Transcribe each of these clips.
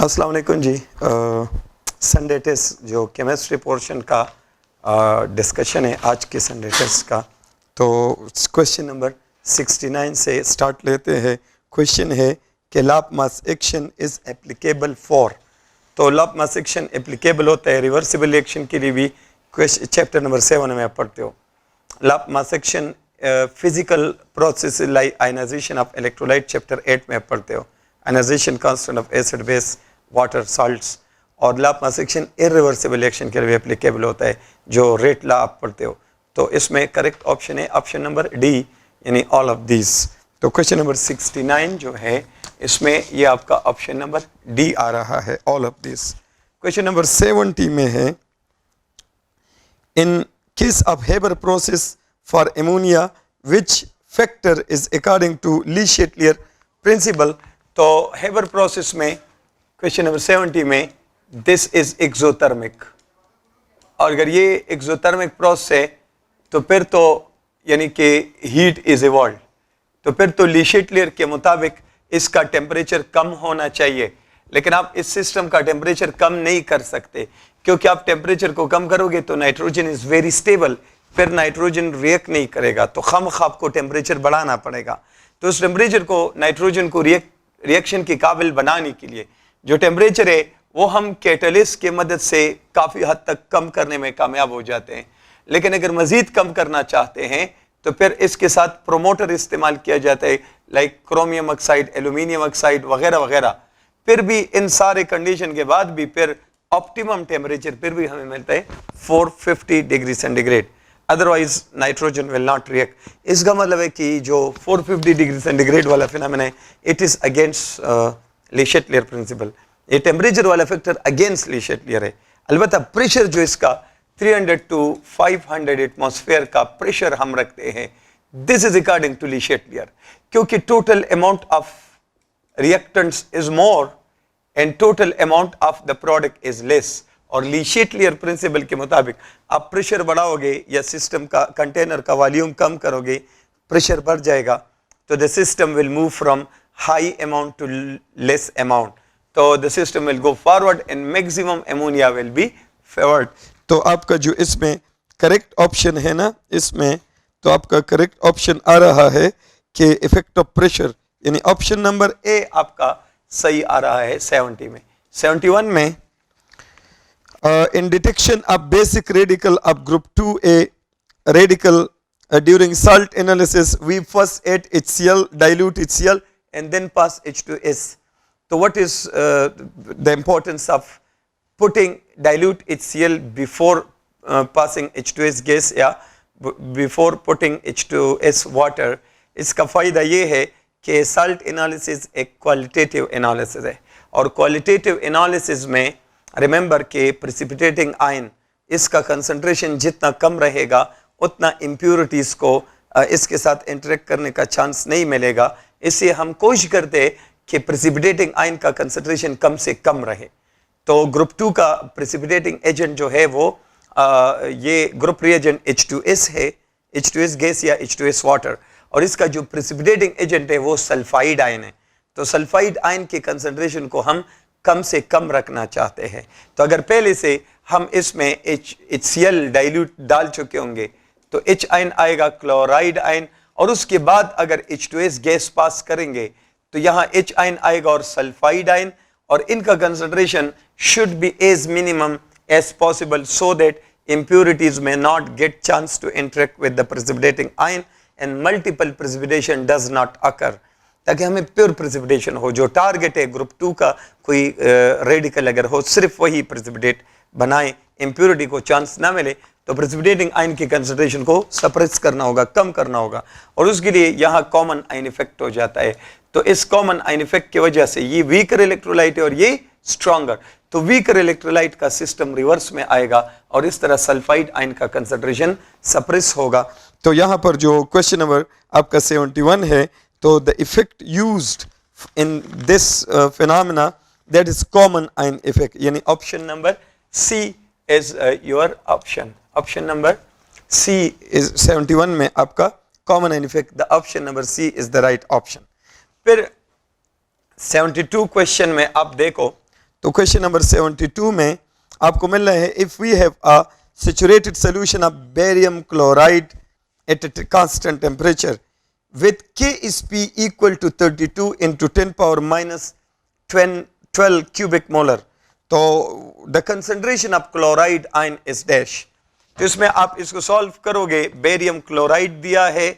अस्सलाम वालेकुम जी। Sunday test जो केमिस्ट्री पोर्शन का डिस्कशन है आज के संडे टेस्ट का, तो क्वेश्चन नंबर 69 से स्टार्ट लेते हैं। क्वेश्चन है कि law of mass action is applicable for. तो law of mass action applicable होता है रिवर्सिबल एक्शन के लिए भी। क्वेश्चन चैप्टर नंबर 7 में आप पढ़ते हो। Law of mass action physical process like ionization of electrolyte chapter 8 में आप पढ़ते हो। Ionization constant of acid base water salts. और law of mass action irreversible action के लिए एप्लीकेबल होता है जो रेट लॉ आप पढ़ते हो। तो इसमें करेक्ट ऑप्शन है ऑप्शन नंबर डी, यानी ऑल ऑफ दिस। तो क्वेश्चन नंबर 69 जो है इसमें ये आपका ऑप्शन नंबर डी आ रहा है, all of this. Question number 70 में है, in case of Haber process for ammonia which factor is according to Le Chatelier principle. तो हेबर प्रोसेस में क्वेश्चन नंबर 70 में दिस इज एक्सोथर्मिक, और अगर ये एक्सोथर्मिक प्रोसेस है तो फिर तो यानी कि हीट इज इवॉल्व, तो फिर तो ली शेटलियर के मुताबिक इसका टेम्परेचर कम होना चाहिए। लेकिन आप इस सिस्टम का टेम्परेचर कम नहीं कर सकते, क्योंकि आप टेम्परेचर को कम करोगे तो नाइट्रोजन इज वेरी स्टेबल, फिर नाइट्रोजन रिएक्ट नहीं करेगा, तो खामखा आपको टेम्परेचर बढ़ाना पड़ेगा। तो उस टेम्परेचर को नाइट्रोजन को रिएक्शन के काबिल बनाने के लिए जो टेम्परेचर है वो हम कैटलिस्ट के मदद से काफ़ी हद तक कम करने में कामयाब हो जाते हैं। लेकिन अगर मज़ीद कम करना चाहते हैं तो फिर इसके साथ प्रोमोटर इस्तेमाल किया जाता है, like chromium oxide, aluminium oxide वगैरह वगैरह। फिर भी इन सारे कंडीशन के बाद भी फिर ऑप्टिमम टेम्परेचर फिर भी हमें मिलता है 450 degree centigrade, otherwise nitrogen will not react. इसका मतलब है कि जो 450 डिग्री सेंटीग्रेड वाला फिनोमेना है it is against Le Chatelier principle. ये टेम्परेचर वाला फैक्टर अगेंस्ट ली शेटलियर है। अलबत्ता प्रेशर जो इसका 300 to 500 एटमॉस्फेयर का प्रेशर हम रखते हैं, this is according to Le Chatelier, क्योंकि total amount of reactants is more and total amount of the product is less. और ली शेटलियर प्रिंसिपल के मुताबिक आप प्रेशर बढ़ाओगे या सिस्टम का कंटेनर का वॉल्यूम कम करोगे, प्रेशर बढ़ जाएगा, तो the system will move from high amount to less amount, तो the system will go forward and maximum ammonia will be forward. तो आपका जो इसमें करेक्ट ऑप्शन है ना, इसमें तो आपका करेक्ट ऑप्शन आ रहा है कि इफेक्ट ऑफ प्रेशर, यानी ऑप्शन नंबर ए आपका सही आ रहा है 70 में। 71 में in detection of basic radical of group 2A radical during salt analysis we first add HCl, dilute HCl and then pass H2S. So what is the importance of putting dilute HCl before passing H2S gas या before putting H2S water? इसका फ़ायदा ये है कि salt analysis एक qualitative analysis है, और qualitative analysis में remember कि precipitating ion इसका concentration जितना कम रहेगा उतना इम्प्योरिटीज़ को इसके साथ इंटरेक्ट करने का चांस नहीं मिलेगा। इसलिए हम कोशिश करते हैं कि प्रेसिपिटेटिंग आयन का कंसंट्रेशन कम से कम रहे। तो ग्रुप 2 का प्रेसिपिटेटिंग एजेंट जो है वो ये ग्रुप रिएजेंट H2S है, H2S गैस या H2S वाटर, और इसका जो प्रेसिपिटेटिंग एजेंट है वो सल्फाइड आयन है। तो सल्फाइड आयन के कंसंट्रेशन को हम कम से कम रखना चाहते हैं। तो अगर पहले से हम इसमें HCl डाइल्यूट डाल चुके होंगे तो H आयन आएगा, क्लोराइड आयन, और उसके बाद अगर H2S गैस पास करेंगे तो यहाँ H आयन आएगा और सल्फाइड आयन, और इनका concentration should be as minimum as possible so that impurities may not get chance to interact with the precipitating ion and multiple precipitation does not occur, ताकि हमें pure precipitation हो। जो target है group 2 का कोई radical अगर हो सिर्फ वही प्रेसिपिटेट बनाए, इम्प्योरिटी को चांस ना मिले, तो प्रेसिपिटेटिंग आयन की कंसंट्रेशन को सप्रेस करना होगा, कम करना होगा, और उसके लिए यहाँ कॉमन आयन इफेक्ट हो जाता है। तो इस कॉमन आयन इफेक्ट की वजह से ये वीकर इलेक्ट्रोलाइट है और ये स्ट्रॉन्गर, तो वीकर इलेक्ट्रोलाइट का सिस्टम रिवर्स में आएगा और इस तरह सल्फाइड आयन का कंसंट्रेशन सप्रेस होगा। तो यहाँ पर जो क्वेश्चन नंबर आपका 71 है, तो the effect used in this phenomena that is common ion effect, यानी option number C is your option. Option number C is 71 में आपका common ion effect, the option number C is the right option. फिर 72 question में आप देखो तो question number 72 में आपको मिल रहा है if we have a saturated solution of barium chloride at a constant temperature with Ksp equal to 32 into 10 power minus 12 cubic molar, तो the concentration of chloride ion is dash। तो इसमें आप इसको सॉल्व करोगे, बेरियम क्लोराइड दिया है,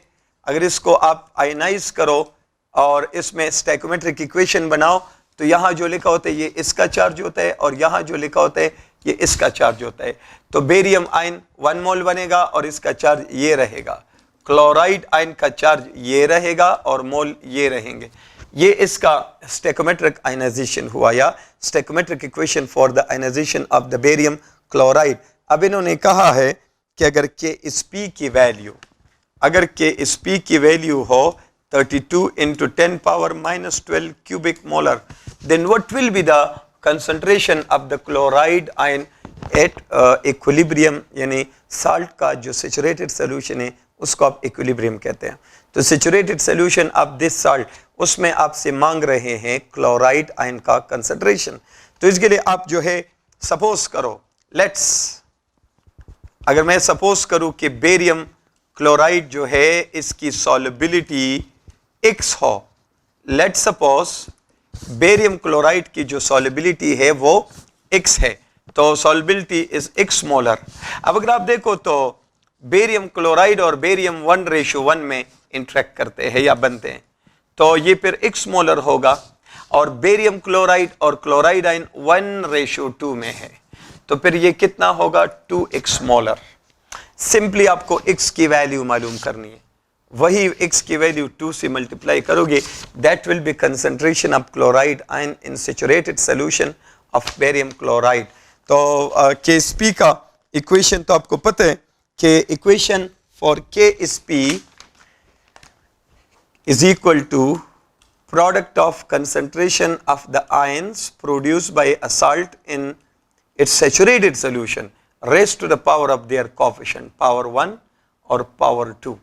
अगर इसको आप आयनाइज करो और इसमें स्टैकोमेट्रिक इक्वेशन बनाओ तो यहाँ जो लिखा होता है ये इसका चार्ज होता है और यहाँ जो लिखा होता है ये इसका चार्ज होता है। तो बेरियम आयन 1 मोल बनेगा और इसका चार्ज ये रहेगा, क्लोराइड आयन का चार्ज ये रहेगा और मोल ये रहेंगे। ये इसका स्टैकोमेट्रिक आयनाइजेशन हुआ या stoichiometric equation for the ionization of the barium chloride. अब इन्होंने कहा है कि अगर Ksp की वैल्यू, अगर Ksp की वैल्यू हो 32 into 10 power minus 12 cubic molar, then what will be the concentration of the chloride ion at equilibrium, यानी salt का जो saturated solution है उसको आप equilibrium कहते हैं। तो saturated solution of this salt, उसमें आपसे मांग रहे हैं chloride ion का concentration। तो इसके लिए आप जो है suppose करो, अगर मैं suppose करूं कि बेरियम क्लोराइड जो है इसकी solubility X हो, लेट सपोज बेरियम क्लोराइड की जो सॉल्युबिलिटी है वो X है, तो सॉल्युबिलिटी इज X मोलर। अब अगर आप देखो तो बेरियम क्लोराइड और बेरियम 1:1 में इंटरेक्ट करते हैं या बनते हैं, तो ये फिर X मोलर होगा और बेरियम क्लोराइड और क्लोराइड आयन 1:2 में है, तो फिर ये कितना होगा 2X मोलर। सिंपली आपको X की वैल्यू मालूम करनी है, वही X की वैल्यू 2 से मल्टीप्लाई करोगे, that will be concentration of chloride ion in saturated solution of barium chloride. तो Ksp का इक्वेशन तो आपको पता है कि equation for Ksp is equal to product of concentration of the ions produced by a salt in its saturated solution raise to the power of their coefficient, power 1 और power 2।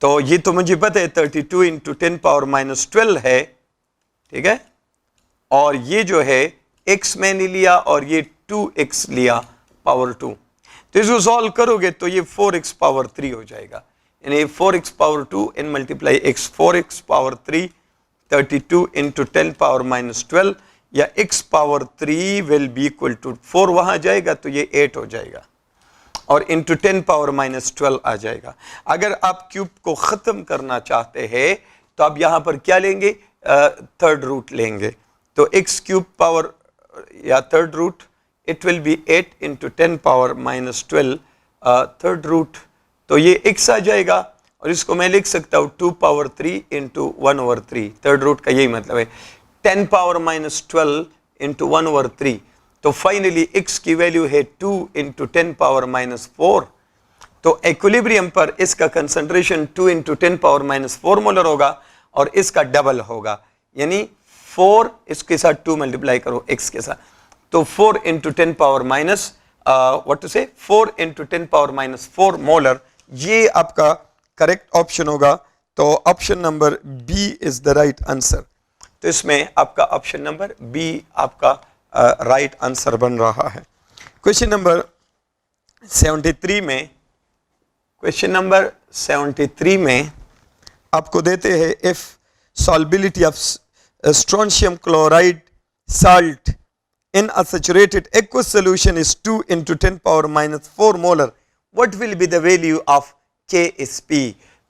तो ये तो मुझे पता है 32 into 10 power minus 12 है, ठीक है, और ये जो है x मैंने लिया और ये 2x लिया पावर 2, तो इसको सॉल्व करोगे तो ये 4x पावर 3 हो जाएगा, यानी 4x power 2 in multiply x, 4x power 3 32 into 10 power minus 12 या x power 3 will be equal to 4 वहां जाएगा तो ये 8 हो जाएगा और इंटू 10 पावर माइनस 12 आ जाएगा। अगर आप क्यूब को ख़त्म करना चाहते हैं तो आप यहाँ पर क्या लेंगे, थर्ड रूट लेंगे, तो x क्यूब पावर या third root it will be 8 into 10 power minus 12 third root, तो ये x आ जाएगा और इसको मैं लिख सकता हूँ 2 पावर 3 इंटू 1/3, थर्ड रूट का यही मतलब है 10 पावर माइनस 12 इंटू 1/3। तो फाइनली x की वैल्यू है 2 इंटू 10 पावर माइनस 4, तो इक्विलिब्रियम पर इसका concentration 2 into 10 power minus 4 molar होगा और इसका डबल होगा, यानी 4 इसके साथ 2 मल्टीप्लाई करो x के साथ, तो 4 into 10 power minus what two से 4 इंटू 10 पावर माइनस 4 मोलर, ये आपका करेक्ट ऑप्शन होगा। तो option number B is the right answer. तो इसमें आपका ऑप्शन नंबर बी आपका राइट आंसर बन रहा है। क्वेश्चन नंबर 73 में, क्वेश्चन नंबर 73 में आपको देते हैं if solubility of strontium chloride salt in a saturated aqueous solution is 2 into 10 power minus 4 molar, what will be the value of Ksp।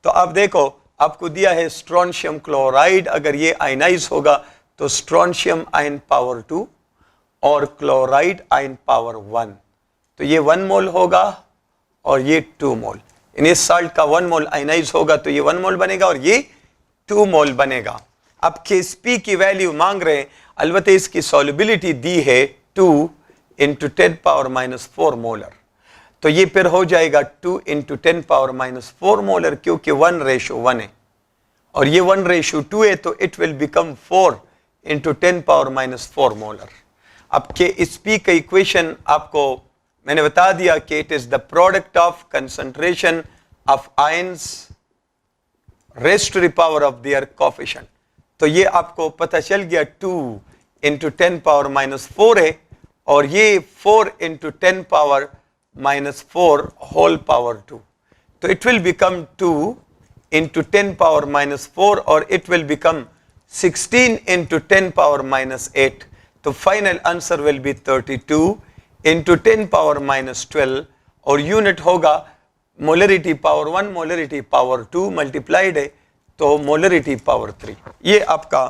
तो अब देखो आपको दिया है स्ट्रोंशियम क्लोराइड, अगर ये आयनाइज होगा तो स्ट्रोंशियम आयन पावर 2 और क्लोराइड आयन पावर 1, तो ये 1 मोल होगा और ये 2 मोल, यानी साल्ट का 1 मोल आयनाइज होगा तो ये 1 मोल बनेगा और ये 2 मोल बनेगा। अब Ksp की वैल्यू मांग रहे हैं, अलबत्ते इसकी सॉल्युबिलिटी दी है 2 इंटू 10 पावर माइनस 4 मोलर, तो ये फिर हो जाएगा 2 इंटू 10 पावर माइनस 4 मोलर, क्योंकि 1:1 है और ये 1:2 है, तो it will become 4 into 10 power minus 4 molar. अब Ksp का इक्वेशन आपको मैंने बता दिया कि it is the product of concentration of ions raised to the power of their coefficient, तो ये आपको पता चल गया 2 इंटू 10 पावर माइनस 4 है और ये 4 into 10 power minus 4 whole power 2. तो it will become 2 into 10 power minus 4 or it will become 16 into 10 power minus 8. तो final answer will be 32 into 10 power minus 12 और unit होगा molarity power 1 molarity power 2 multiplied है तो molarity power 3. ये आपका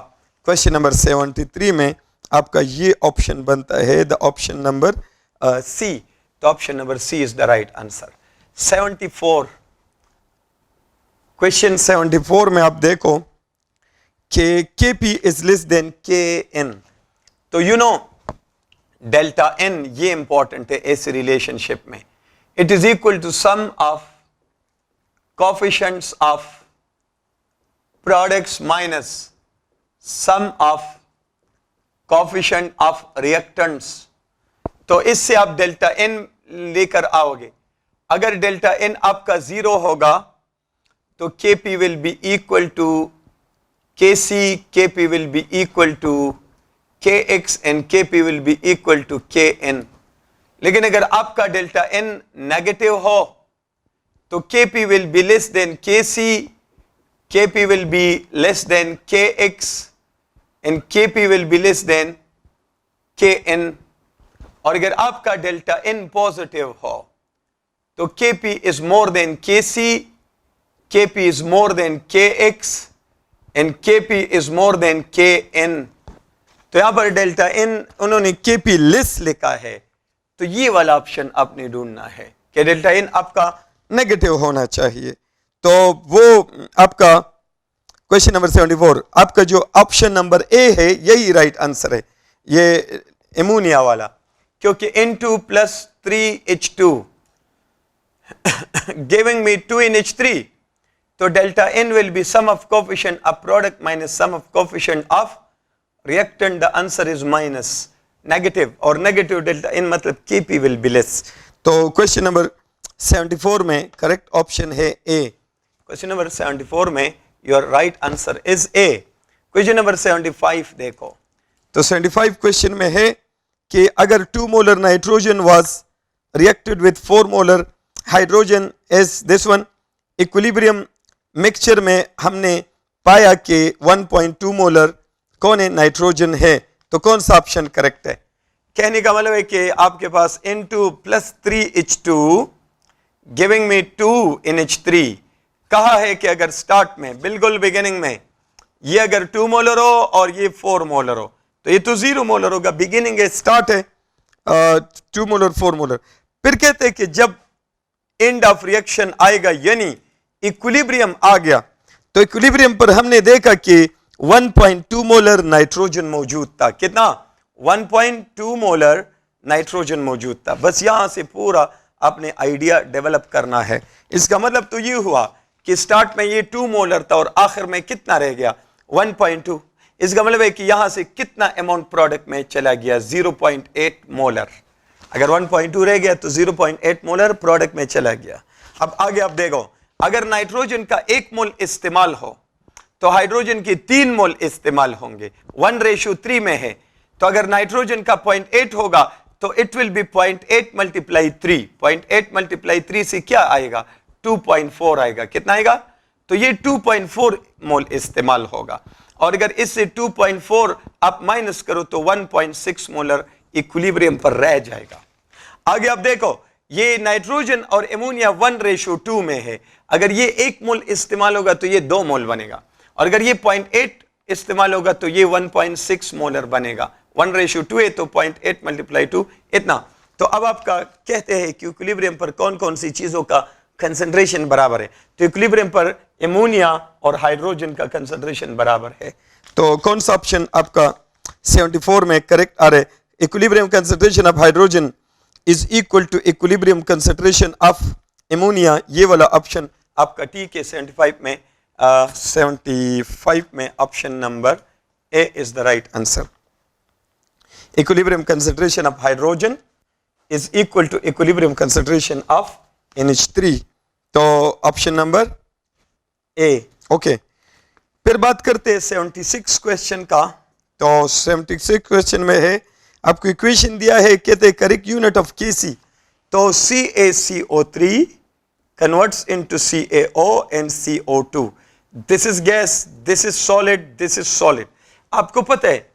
question number 73 में आपका ये ऑप्शन बनता है द ऑप्शन नंबर सी. तो option number C is the right answer. 74 question 74 में आप देखो कि Kp is less than Kn. तो यू नो डेल्टा n ये इंपॉर्टेंट है ऐसे रिलेशनशिप में. It is equal to sum of coefficients of products minus sum of coefficient of reactants. तो इससे आप डेल्टा n लेकर आओगे. अगर डेल्टा n आपका 0 होगा तो Kp will be equal to Kc, Kp will be equal to Kx and Kp will be equal to Kn. लेकिन अगर आपका डेल्टा n नेगेटिव हो तो Kp will be less than Kc, Kp will be less than Kx and Kp will be less than Kn. और अगर आपका delta n positive हो तो Kp is more than Kc, Kp is more than Kx and Kp is more than Kn. तो यहां पर delta n उन्होंने Kp less लिखा है तो ये वाला ऑप्शन आपने ढूंढना है कि डेल्टा n आपका नेगेटिव होना चाहिए. तो वो आपका क्वेश्चन नंबर 74 आपका जो ऑप्शन नंबर ए है यही राइट आंसर है ये एमोनिया वाला, क्योंकि N2 plus 3H2 giving me 2NH3. तो delta n will be sum of coefficient of product minus sum of coefficient of reactant. The answer is minus negative और negative delta n मतलब Kp will be less. तो question number 74 में correct option है A. Question number 74 में your right answer is A. Question number 75 देखो. तो 75 question में है कि अगर 2 molar nitrogen was reacted with 4 molar hydrogen as this one equilibrium mixture में हमने पाया कि 1.2 मोलर कौन है नाइट्रोजन है, तो कौन सा ऑप्शन करेक्ट है. कहने का मतलब है कि आपके पास N2 plus 3H2 giving me 2NH3 कहा है कि अगर स्टार्ट में बिल्कुल बिगिनिंग में ये अगर 2 मोलर हो और ये 4 मोलर हो तो ये तो 0 मोलर होगा. बिगिनिंग है, स्टार्ट है 2 मोलर 4 मोलर. फिर कहते हैं कि जब एंड ऑफ रिएक्शन आएगा यानी इक्विलिब्रियम आ गया तो इक्विलिब्रियम पर हमने देखा कि 1.2 मोलर नाइट्रोजन मौजूद था. कितना? 1.2 मोलर नाइट्रोजन मौजूद था. बस यहां से पूरा अपने आइडिया डेवलप करना है. इसका मतलब तो ये हुआ कि स्टार्ट में ये 2 मोलर था और आखिर में कितना रह गया 1.2. इसका मतलब है कि यहां से कितना अमाउंट प्रोडक्ट में चला गया 0.8 मोलर. अगर 1.2 रह गया तो 0.8 मोलर प्रोडक्ट में चला गया. अब आगे आप देखो, अगर नाइट्रोजन का 1 मोल इस्तेमाल हो तो हाइड्रोजन के 3 मोल इस्तेमाल होंगे. 1:3 में है तो अगर नाइट्रोजन का 0.8 होगा तो it will B 0.8 multiply 3. 0.8 multiply 3 से क्या आएगा 2.4 आएगा. कितना आएगा? तो ये 2.4 मोल इस्तेमाल होगा. और अगर इससे 2.4 आप माइनस करो तो 1.6 मोलर इक्विलिब्रियम पर रह जाएगा. आगे आप देखो, ये नाइट्रोजन और एमोनिया 1:2 में है. अगर ये 1 मोल इस्तेमाल होगा तो ये 2 मोल बनेगा और अगर ये 0.8 इस्तेमाल होगा तो ये 1.6 मोलर बनेगा. 1:2 है तो 0.8 मल्टीप्लाई 2 इतना. तो अब आपका कहते हैं कि इक्विलिब्रियम पर कौन कौन सी चीजों का कंसंट्रेशन बराबर है. तो इक्विलिब्रियम पर एमोनिया और हाइड्रोजन का कंसंट्रेशन बराबर है. तो कौन सा ऑप्शन आपका 74 में करेक्ट आ रहा है? Equilibrium concentration of hydrogen is equal to equilibrium concentration of ammonia. ये वाला ऑप्शन आपका ठीक है. 75 में option number A is the right answer. Equilibrium concentration of hydrogen is equal to equilibrium concentration of NH3. तो ऑप्शन नंबर ए. Okay, फिर बात करते हैं 76 क्वेश्चन का. तो 76 क्वेश्चन में है, आपको इक्वेशन दिया है, कहते करेक्ट यूनिट ऑफ केसी, तो CaCO3 converts into CaO and CO2. This is gas, this is solid, this is solid. आपको पता है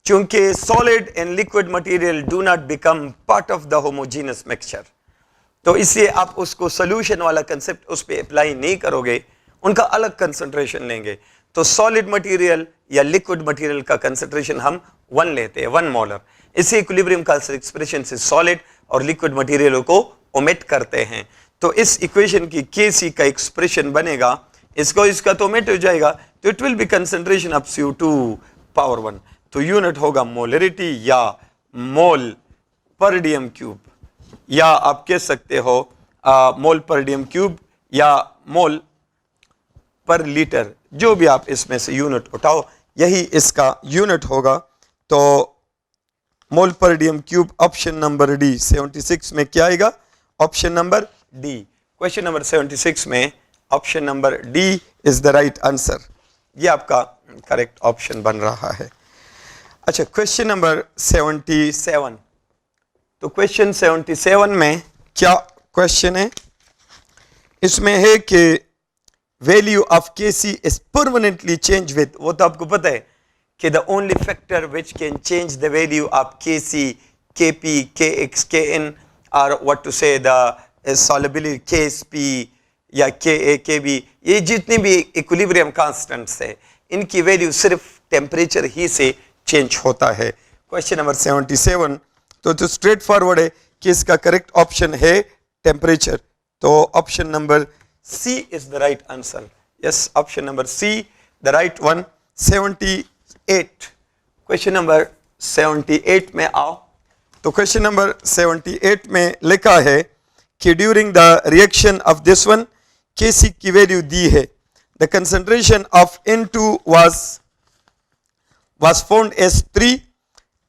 क्योंकि solid and liquid material do not become part of the homogeneous mixture, तो इसलिए आप उसको solution वाला concept उस पर apply नहीं करोगे, उनका अलग concentration लेंगे। तो solid material या liquid material का concentration हम 1 लेते हैं, 1 मोलर। इसी equilibrium का expression से solid और liquid material को omit करते हैं। तो इस इक्वेशन की Kc का एक्सप्रेशन बनेगा, इसका तो ओमिट हो जाएगा, तो it will be concentration of CO2 power 1, तो यूनिट होगा मोलरिटी या मोल पर डीएम क्यूब, या आप कह सकते हो मोल पर डीएम क्यूब या मोल पर लीटर, जो भी आप इसमें से यूनिट उठाओ यही इसका यूनिट होगा। तो मोल पर DM cube option number D 76 में क्या आएगा? Option number D. Question number 76 में option number D is the right answer, ये आपका करेक्ट ऑप्शन बन रहा है। अच्छा, क्वेश्चन नंबर 77, तो क्वेश्चन 77 में क्या क्वेश्चन है? इसमें है कि value of Kc is permanently change with, वो तो आपको पता है कि the only factor which can change the value of Kc, Kp, Kx, Kn और व्हाट टू से द सॉल्युबिलिटी Ksp या Ka, Kb, ये जितने भी इक्विलिब्रियम कांस्टेंट्स है इनकी वैल्यू सिर्फ टेम्परेचर ही से चेंज होता है। क्वेश्चन नंबर 77 तो स्ट्रेट फॉरवर्ड है कि इसका करेक्ट ऑप्शन है टेम्परेचर, तो option number C is the right answer. Yes, option number C the right one. 78, question number 78 में आओ, तो क्वेश्चन नंबर 78 में लिखा है कि during the reaction of this one Kc की वैल्यू दी है, the concentration of N2 was found as 3,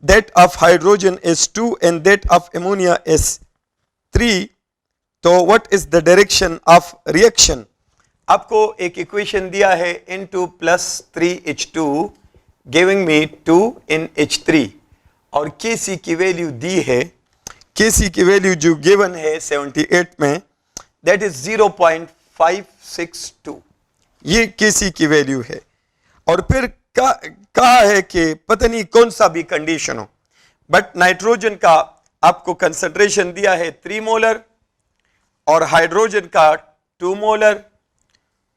that of hydrogen is 2 and that of ammonia is 3, तो what is the direction of reaction? आपको एक equation दिया है N2 plus 3H2 giving me 2 in H3 और Kc की value दी है, Kc की value जो गिवन है 78 में that is 0.562, ये Kc की वैल्यू है। और फिर कहा है कि पता नहीं कौन सा भी कंडीशन हो, बट नाइट्रोजन का आपको कंसंट्रेशन दिया है 3 मोलर और हाइड्रोजन का 2 मोलर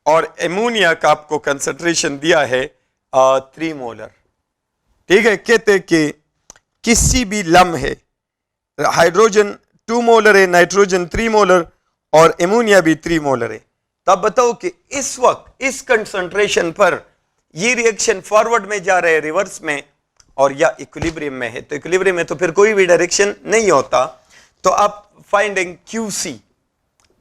और एमोनिया का आपको कंसंट्रेशन दिया है 3 मोलर। ठीक है, कहते कि किसी भी लम्हे हाइड्रोजन 2 मोलर है, नाइट्रोजन 3 मोलर और एमोनिया भी 3 मोलर है, तो अब बताओ कि इस वक्त इस कंसंट्रेशन पर ये रिएक्शन फॉरवर्ड में जा रहे हैं, रिवर्स में, और या इक्विलिब्रियम में है। तो इक्विलिब्रियम में तो फिर कोई भी डायरेक्शन नहीं होता, तो आप फाइंडिंग QC,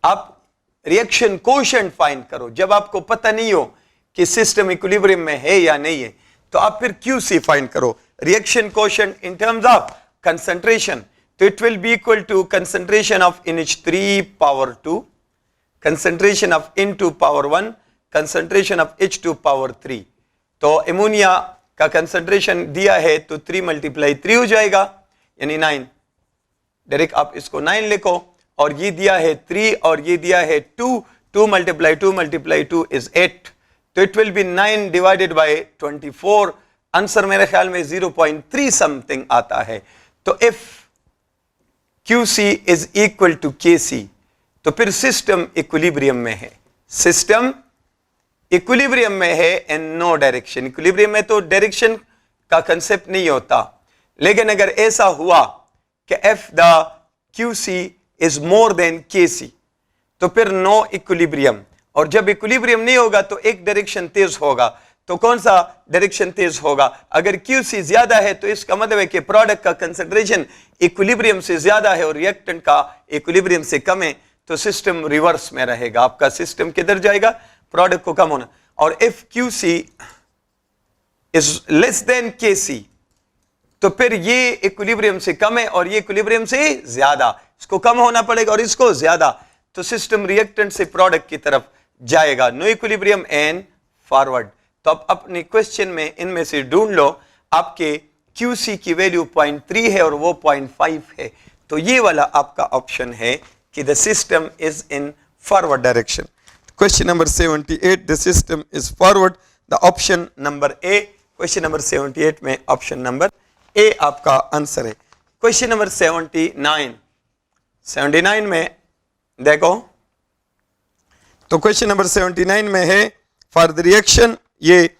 आप रिएक्शन कोशेंट फाइंड करो। जब आपको पता नहीं हो कि सिस्टम इक्विलिब्रियम में है या नहीं है, तो आप फिर QC फाइंड करो, reaction quotient in terms of concentration, तो it will be equal to concentration of NH3 power 2, concentration of N2 power 1, concentration of H2 power 3। तो एमोनिया का कंसंट्रेशन दिया है तो 3 × 3 हो जाएगा, यानी 9, डायरेक्ट आप इसको 9 लिखो, और ये दिया है 3 और ये दिया है 2, 2 × 2 × 2 इज 8, तो it will be 9 divided by 24, answer मेरे ख्याल में 0.3 समथिंग आता है। तो if QC is equal to Kc, तो फिर सिस्टम इक्विलिब्रियम में है, सिस्टम इक्विलिब्रियम में है एंड नो डायरेक्शन। इक्विलिब्रियम में तो डायरेक्शन का कंसेप्ट नहीं होता, लेकिन अगर ऐसा हुआ कि if the QC is more than Kc, तो फिर नो इक्विलिब्रियम, और जब इक्विलिब्रियम नहीं होगा तो एक डायरेक्शन तेज होगा, तो कौन सा डायरेक्शन तेज होगा? अगर QC ज्यादा है तो इसका मतलब है कि प्रोडक्ट का कंसंट्रेशन इक्विलिब्रियम से ज्यादा है और रिएक्टेंट का इक्विलिब्रियम से कम है, तो सिस्टम रिवर्स में रहेगा, आपका सिस्टम किधर जाएगा? प्रोडक्ट को कम होना। और if QC is less then Kc, तो फिर ये इक्विलिब्रियम से कम है और ये इक्विलिब्रियम से ज्यादा, इसको कम होना पड़ेगा और इसको ज्यादा, तो सिस्टम रिएक्टेंट से प्रोडक्ट की तरफ जाएगा, नो इक्विलिब्रियम एंड फॉरवर्ड। तो अब अपने क्वेश्चन में इनमें से ढूंढ लो, आपके QC की वैल्यू 0.3 है और वो 0.5 है, तो ये वाला आपका ऑप्शन है कि the system is in forward direction. Question number 78, the system is forward, the option number A. Question number 78 में ऑप्शन नंबर ए आपका आंसर है। क्वेश्चन नंबर 79 में देखो, तो क्वेश्चन नंबर 79 में है फॉर द रिएक्शन ये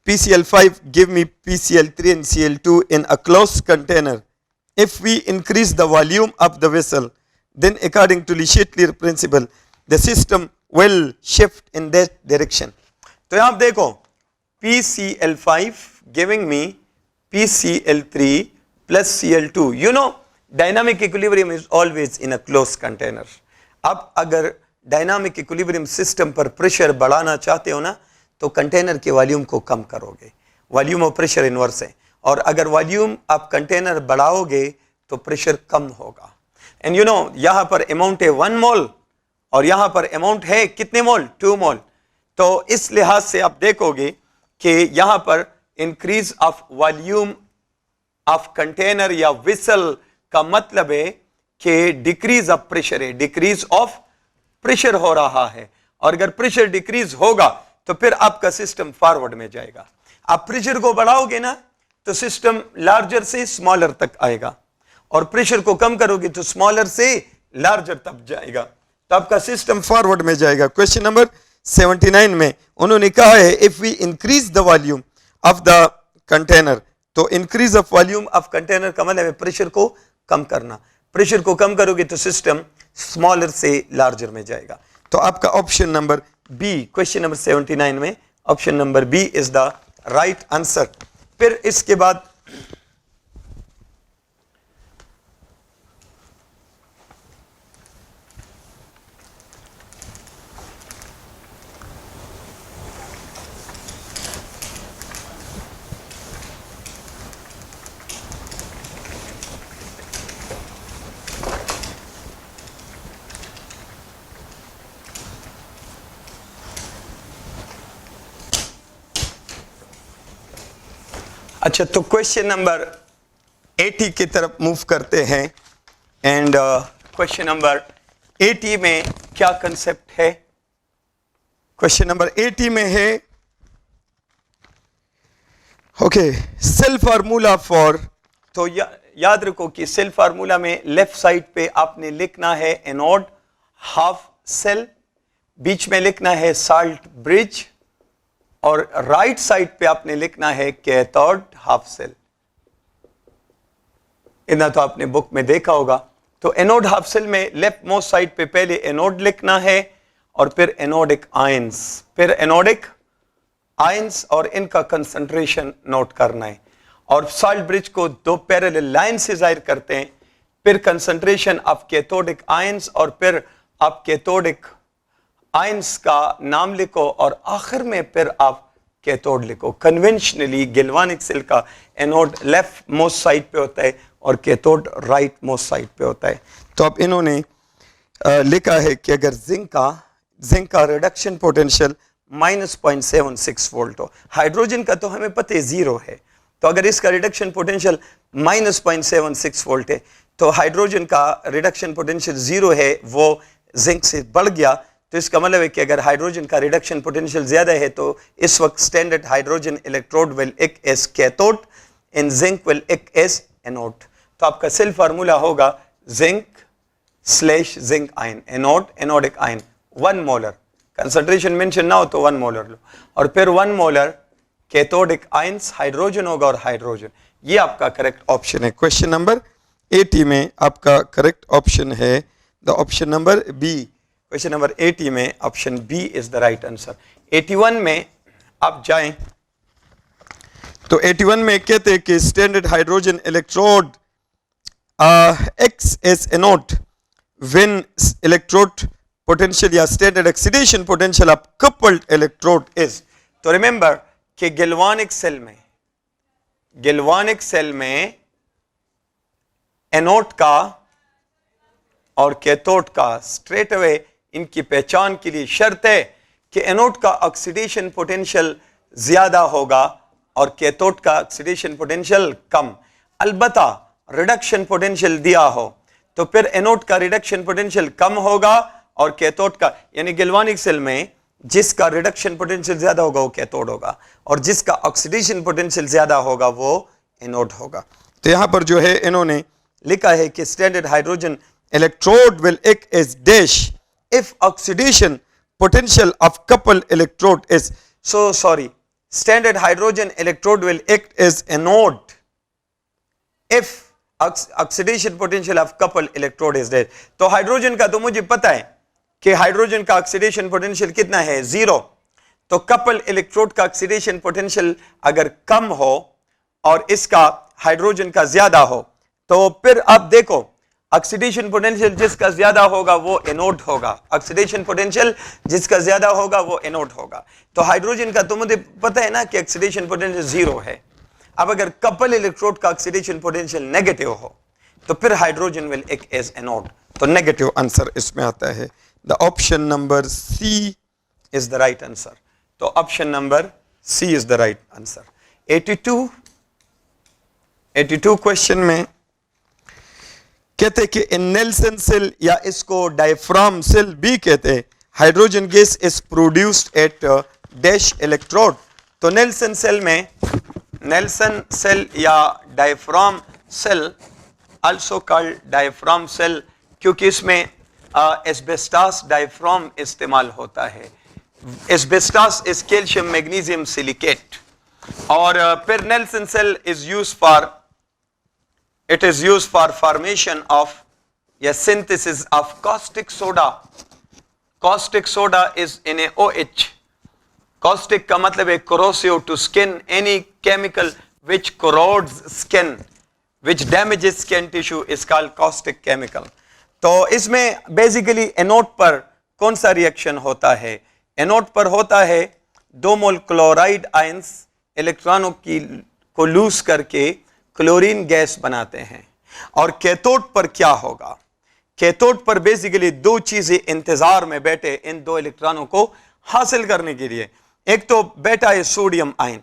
PCl5 give me PCl3 and Cl2 in a closed container. If we increase the volume of the vessel, then according to Le Chatelier principle, the system will shift in that direction. तो यहाँ देखो, PCl5 giving me PCl3 plus Cl2. You know, dynamic equilibrium is always in a closed container. अब अगर dynamic equilibrium system पर pressure बढ़ाना चाहते हो ना, तो कंटेनर के वॉल्यूम को कम करोगे, वॉल्यूम और प्रेशर इनवर्स है, और अगर वॉल्यूम आप कंटेनर बढ़ाओगे तो प्रेशर कम होगा। एंड यू नो यहाँ पर अमाउंट है 1 मोल और यहाँ पर अमाउंट है कितने मोल, 2 मोल। तो इस लिहाज से आप देखोगे कि यहाँ पर increase of volume of container या विसल का मतलब है कि डिक्रीज ऑफ प्रेशर है, डिक्रीज ऑफ प्रेशर हो रहा है, और अगर प्रेशर डिक्रीज होगा तो फिर आपका सिस्टम फॉरवर्ड में जाएगा। आप प्रेशर को बढ़ाओगे ना तो सिस्टम लार्जर से स्मॉलर तक आएगा, और प्रेशर को कम करोगे तो स्मॉलर से लार्जर तक जाएगा, तो आपका सिस्टम फॉरवर्ड में जाएगा। क्वेश्चन नंबर 79 में उन्होंने कहा है if we increase the volume of the container, तो increase of volume of container का मतलब है प्रेशर को कम करना, प्रेशर को कम करोगे तो सिस्टम स्मॉलर से लार्जर में जाएगा। तो आपका option number B, question number 79 में option number B is the right answer. फिर इसके बाद अच्छा, तो क्वेश्चन नंबर 80 की तरफ मूव करते हैं। एंड क्वेश्चन नंबर 80 में क्या कंसेप्ट है? क्वेश्चन नंबर 80 में है ओके सेल फार्मूला फॉर, तो याद रखो कि सेल फार्मूला में लेफ्ट साइड पे आपने लिखना है एनोड हाफ सेल, बीच में लिखना है साल्ट ब्रिज, और राइट साइड पे आपने लिखना है कैथोड हाफ सेल। इतना तो आपने बुक में देखा होगा। तो एनोड हाफ सेल में लेफ्ट मोस्ट साइड पे पहले एनोड लिखना है और फिर एनोडिक आयंस, फिर एनोडिक आयंस, और इनका कंसंट्रेशन नोट करना है। और साल्ट ब्रिज को दो पैरेलल लाइन से जाहिर करते हैं, फिर कंसंट्रेशन ऑफ कैथोडिक आयंस, और फिर आप कैथोडिक आयंस का नाम लिखो और आखिर में फिर आप कैथोड लिखो। कन्वेंशनली गैल्वानिक सेल का एनोड लेफ्ट मोस्ट साइड पे होता है और कैथोड राइट मोस्ट साइड पे होता है। तो अब इन्होंने लिखा है कि अगर जिंक का रिडक्शन पोटेंशियल -0.76 वोल्ट हो, हाइड्रोजन का तो हमें पता है 0 है, तो अगर इसका रिडक्शन पोटेंशियल -0.76 वोल्ट है तो हाइड्रोजन का रिडक्शन पोटेंशियल 0 है, वो जिंक से बढ़ गया, तो इसका मतलब है कि अगर हाइड्रोजन का रिडक्शन पोटेंशियल ज्यादा है तो इस वक्त standard hydrogen electrode will act as cathode and zinc will act as anode. तो आपका सेल फार्मूला होगा zinc zinc ion, anode anodic ion 1 molar, concentration mention ना हो तो 1 मोलर लो, और फिर 1 मोलर कैथोडिक आयंस हाइड्रोजन होगा और हाइड्रोजन। ये आपका करेक्ट ऑप्शन है। क्वेश्चन नंबर 80 में आपका करेक्ट ऑप्शन है the option number B. Question number 80 में option B is the right answer. 81 में आप जाएं तो 81 में कहते हैं कि standard hydrogen electrode acts as anode when electrode potential या standard oxidation potential of coupled electrode is. तो रिमेंबर कि गैल्वानिक सेल में एनोड का और कैथोड का स्ट्रेट अवे इनकी पहचान के लिए शर्त है कि एनोड का ऑक्सीडेशन पोटेंशियल ज्यादा होगा और कैथोड का ऑक्सीडेशन पोटेंशियल कम, अलबत्ता रिडक्शन पोटेंशियल दिया हो तो फिर एनोड का रिडक्शन पोटेंशियल कम होगा और कैथोड का, यानी गैल्वानिक सेल में जिसका रिडक्शन पोटेंशियल ज्यादा होगा वो कैथोड होगा और जिसका ऑक्सीडेशन पोटेंशियल ज्यादा होगा वो एनोड होगा। तो यहां पर जो है इन्होंने लिखा है कि standard hydrogen electrode will act as dash if oxidation potential of couple electrode is, so sorry, standard hydrogen electrode will act as anode if oxidation potential of couple electrode is there। तो hydrogen का तो मुझे पता है कि hydrogen का oxidation potential कितना है, 0। तो कपल इलेक्ट्रोड का ऑक्सीडेशन पोटेंशियल अगर कम हो और इसका हाइड्रोजन का ज्यादा हो तो फिर आप देखो ऑक्सीडेशन पोटेंशियल जिसका ज्यादा होगा वो एनोड होगा, ऑक्सीडेशन पोटेंशियल जिसका ज्यादा होगा वो एनोड होगा। तो हाइड्रोजन का तो मुझे पता है ना कि ऑक्सीडेशन पोटेंशियल 0 है। अब अगर कपल इलेक्ट्रोड का ऑक्सीडेशन पोटेंशियल नेगेटिव हो तो फिर hydrogen will act as anode, तो नेगेटिव आंसर इसमें आता है। The option number C is the right answer. तो option number C is the right answer. 82 question में कहते कि इन नेल्सन सेल या इसको डायफ्राम सेल भी कहते हैं, hydrogen gas is produced at dash electrode. तो नेल्सन सेल में, नेल्सन सेल या diaphragm cell also called diaphragm cell, क्योंकि इसमें एस्बेस्टास डायफ्राम इस्तेमाल होता है। Asbestos is calcium magnesium silicate. और फिर Nelson cell is used for, it is used for formation of या synthesis of caustic soda। caustic soda is NaOH। caustic का मतलब है corrosive to skin, any chemical which corrodes skin, which damages skin tissue is called caustic chemical। तो इसमें basically anode पर कौन सा reaction होता है? एनोड पर होता है 2 मोल क्लोराइड आयंस इलेक्ट्रॉनों की को लूज करके क्लोरीन गैस बनाते हैं। और कैथोड पर क्या होगा? कैथोड पर बेसिकली 2 चीजें इंतजार में बैठे इन 2 इलेक्ट्रॉनों को हासिल करने के लिए। एक तो बैठा है सोडियम आयन,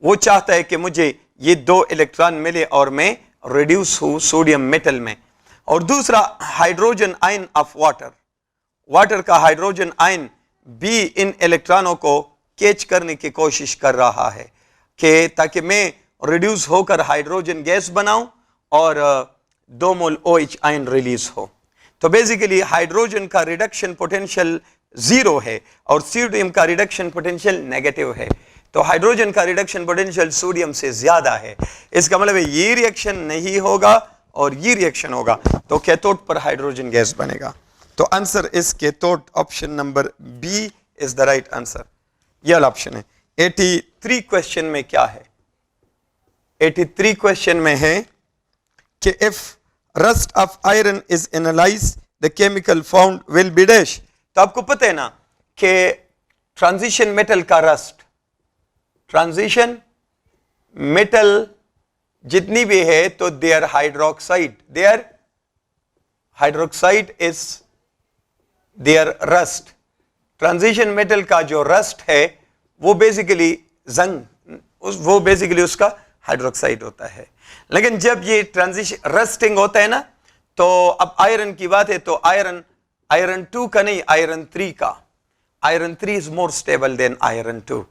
वो चाहता है कि मुझे ये 2 इलेक्ट्रॉन मिले और मैं रिड्यूस हूं सोडियम मेटल में। और दूसरा hydrogen ion of water, water का हाइड्रोजन आयन भी इन इलेक्ट्रॉनों को कैच करने की कोशिश कर रहा है कि ताकि मैं रिड्यूस होकर हाइड्रोजन गैस बनाऊं और 2 मोल OH आयन रिलीज हो। तो बेसिकली हाइड्रोजन का रिडक्शन पोटेंशियल 0 है और सोडियम का रिडक्शन पोटेंशियल नेगेटिव है। तो हाइड्रोजन का रिडक्शन पोटेंशियल सोडियम से ज्यादा है। इसका मतलब है ये रिएक्शन नहीं होगा और ये रिएक्शन होगा, तो कैथोड पर हाइड्रोजन गैस बनेगा। तो answer is cathode, option number B is the right answer. ये वाला ऑप्शन है। 83 क्वेश्चन में क्या है? 83 क्वेश्चन में है कि if rust of iron is analyse the chemical found will be dash. तो आपको पता है ना कि ट्रांजिशन मेटल का रस्ट, ट्रांजिशन मेटल जितनी भी है तो their hydroxide, their hydroxide is their rust. Transition metal का जो रस्ट है वो बेसिकली जंग, वो बेसिकली उसका हाइड्रोक्साइड होता है। लेकिन जब ये ट्रांजिशन रस्टिंग होता है ना, तो अब आयरन की बात है तो आयरन 2 का नहीं, आयरन 3 का। Iron 3 is more stable then iron 2।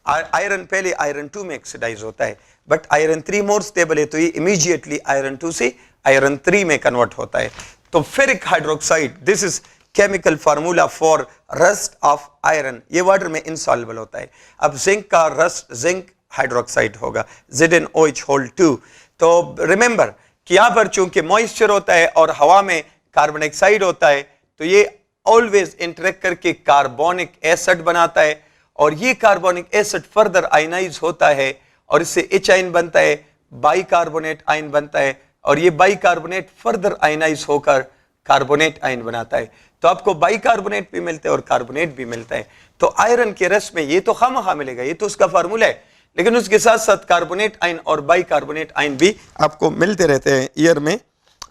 Iron पहले आयरन 2 में ऑक्सीडाइज होता है, बट आयरन 3 मोर स्टेबल है तो ये इमीडिएटली आयरन 2 से आयरन 3 में कन्वर्ट होता है। तो ferric hydroxide, this is chemical formula for rust of iron, ये वाटर में इनसॉल्युबल होता है। अब जिंक का रस्ट जिंक हाइड्रोक्साइड होगा, ZnOH2। तो रिमेंबर कि यहां पर चूंकि मॉइस्चर होता है और हवा में कार्बन डाइऑक्साइड होता है तो ये ऑलवेज इंटरेक्ट करके कार्बोनिक एसिड बनाता है और ये कार्बोनिक एसिड फर्दर आयनाइज होता है और इससे H आयन बनता है, बाइकार्बोनेट आयन बनता है और ये बाइकार्बोनेट फर्दर आयनाइज होकर कार्बोनेट आयन बनाता है। तो आपको बाइकार्बोनेट भी मिलता है और कार्बोनेट भी मिलता है। तो आयरन के रस में ये तो खामखा मिलेगा, ये तो उसका फार्मूला है, लेकिन उसके साथ साथ कार्बोनेट आयन और बाइकार्बोनेट आयन भी आपको मिलते रहते हैं ईयर में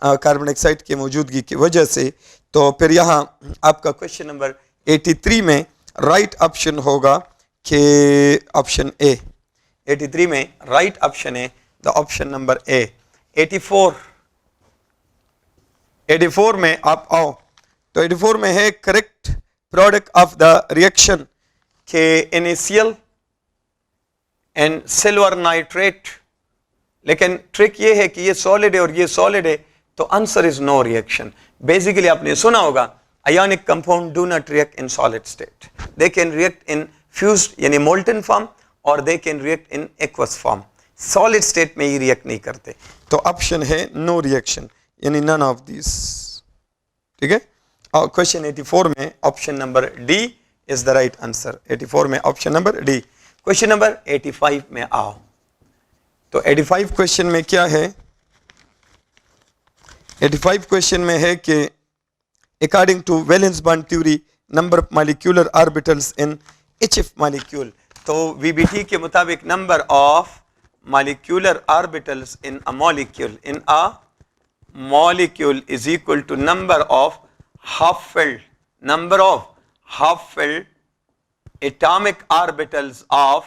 कार्बन डाइऑक्साइड की मौजूदगी की वजह से। तो फिर यहाँ आपका क्वेश्चन नंबर 83 में राइट ऑप्शन होगा कि ऑप्शन ए। 83 में राइट ऑप्शन है द ऑप्शन नंबर ए। 84 में आप आओ तो 84 में है correct product of the reaction के NaCl एंड सिल्वर नाइट्रेट। लेकिन ट्रिक ये है कि ये सॉलिड है और ये सॉलिड है, तो answer is no reaction. Basically आपने सुना होगा ionic compound do not react in solid state, they can react in fused यानी मोल्टन फॉर्म और they can react in aqueous form, solid state में ही रिएक्ट नहीं करते। तो ऑप्शन है नो रिएक्शन यानी नन ऑफ दिस। ठीक है, और क्वेश्चन 84 में option number D is the right answer. 84 में option number D. Question number 85 में आओ तो 85 क्वेश्चन में क्या है? 85 क्वेश्चन में है कि according to valence bond theory number of molecular orbitals in HF molecule, तो VBT के मुताबिक number of molecular orbitals in a molecule is equal to number of half filled atomic orbitals of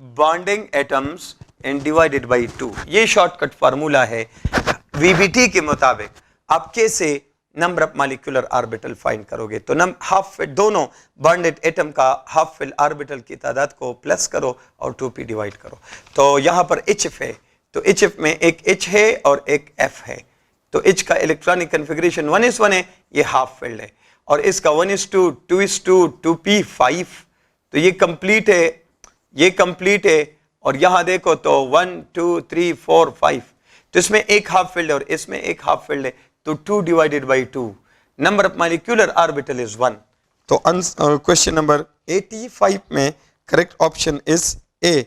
bonding atoms and divided by 2। ये shortcut formula है VBT के मुताबिक। आप कैसे number of molecular orbital find करोगे? तो हाफ फिल दोनों bonded atom का हाफ फिल ऑर्बिटल की तादाद को प्लस करो और 2 पे डिवाइड करो। तो यहाँ पर HF है, तो HF में एक H है और एक F है, तो H का इलेक्ट्रॉनिक कन्फिग्रेशन 1:1 है, ये हाफ फिल्ड है, और इसका 1:2, 2:2, 2p 5, तो ये कंप्लीट है, ये कंप्लीट है। और यहां देखो तो 1 2 3 4 5, तो इसमें एक हाफ फिल्ड और इसमें एक हाफ फिल्ड है, तो 2 divided by 2, number of molecular orbital is 1। तो क्वेश्चन नंबर 85 में करेक्ट ऑप्शन इज ए।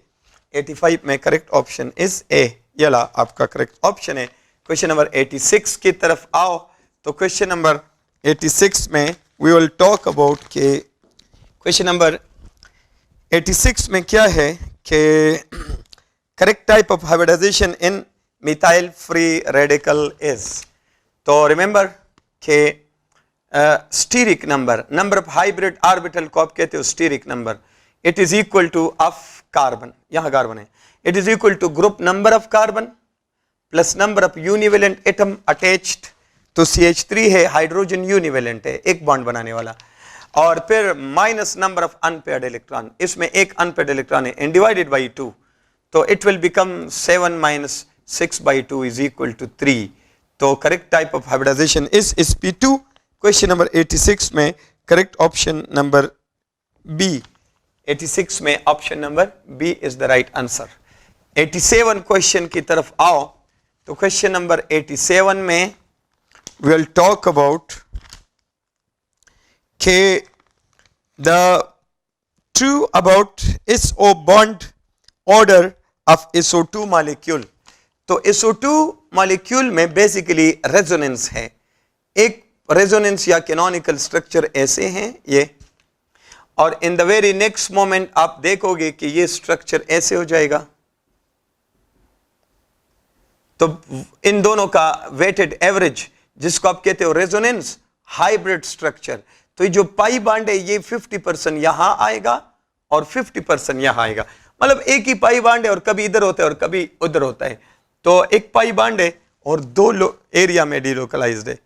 85 में करेक्ट ऑप्शन इज ए, ये ला आपका करेक्ट ऑप्शन है। क्वेश्चन नंबर 86 की तरफ आओ तो क्वेश्चन नंबर 86 में वी विल टॉक अबाउट के क्वेश्चन नंबर 86 में क्या है कि correct type of hybridization in methyl free radical is. तो रिमेंबर के steric number of hybrid orbital को आप कहते हो steric number, it is equal to of carbon, यहां कार्बन है, it is equal to group number of carbon plus number of univalent atom attached, तो CH3 है, हाइड्रोजन यूनिवेलेंट है, एक बॉन्ड बनाने वाला, और फिर minus number of unpaired electron, इसमें एक अनपेयर्ड इलेक्ट्रॉन है, एंड डिवाइडेड बाई 2, तो it will become 7 - 6/2 is equal to 3। तो correct type of hybridization is sp2। Question number 86 में करेक्ट ऑप्शन नंबर बी। 86 में option number B is the right answer. 87 question की तरफ आओ तो question number 87 में we will talk about the true about SO bond order of SO2 molecule। तो SO2 molecule में basically resonance है, एक रेजोनेंस या कैनोनिकल स्ट्रक्चर ऐसे हैं ये, और in the very next moment आप देखोगे कि ये स्ट्रक्चर ऐसे हो जाएगा। तो इन दोनों का वेटेड एवरेज जिसको आप कहते हो रेजोनेंस हाइब्रिड स्ट्रक्चर, तो ये जो पाई बांड है ये 50% यहां आएगा और 50% यहां आएगा, मतलब एक ही पाई बांड है और कभी इधर होता है और कभी उधर होता है। तो एक पाई बांड है और दो एरिया में डिलोकलाइज्ड है,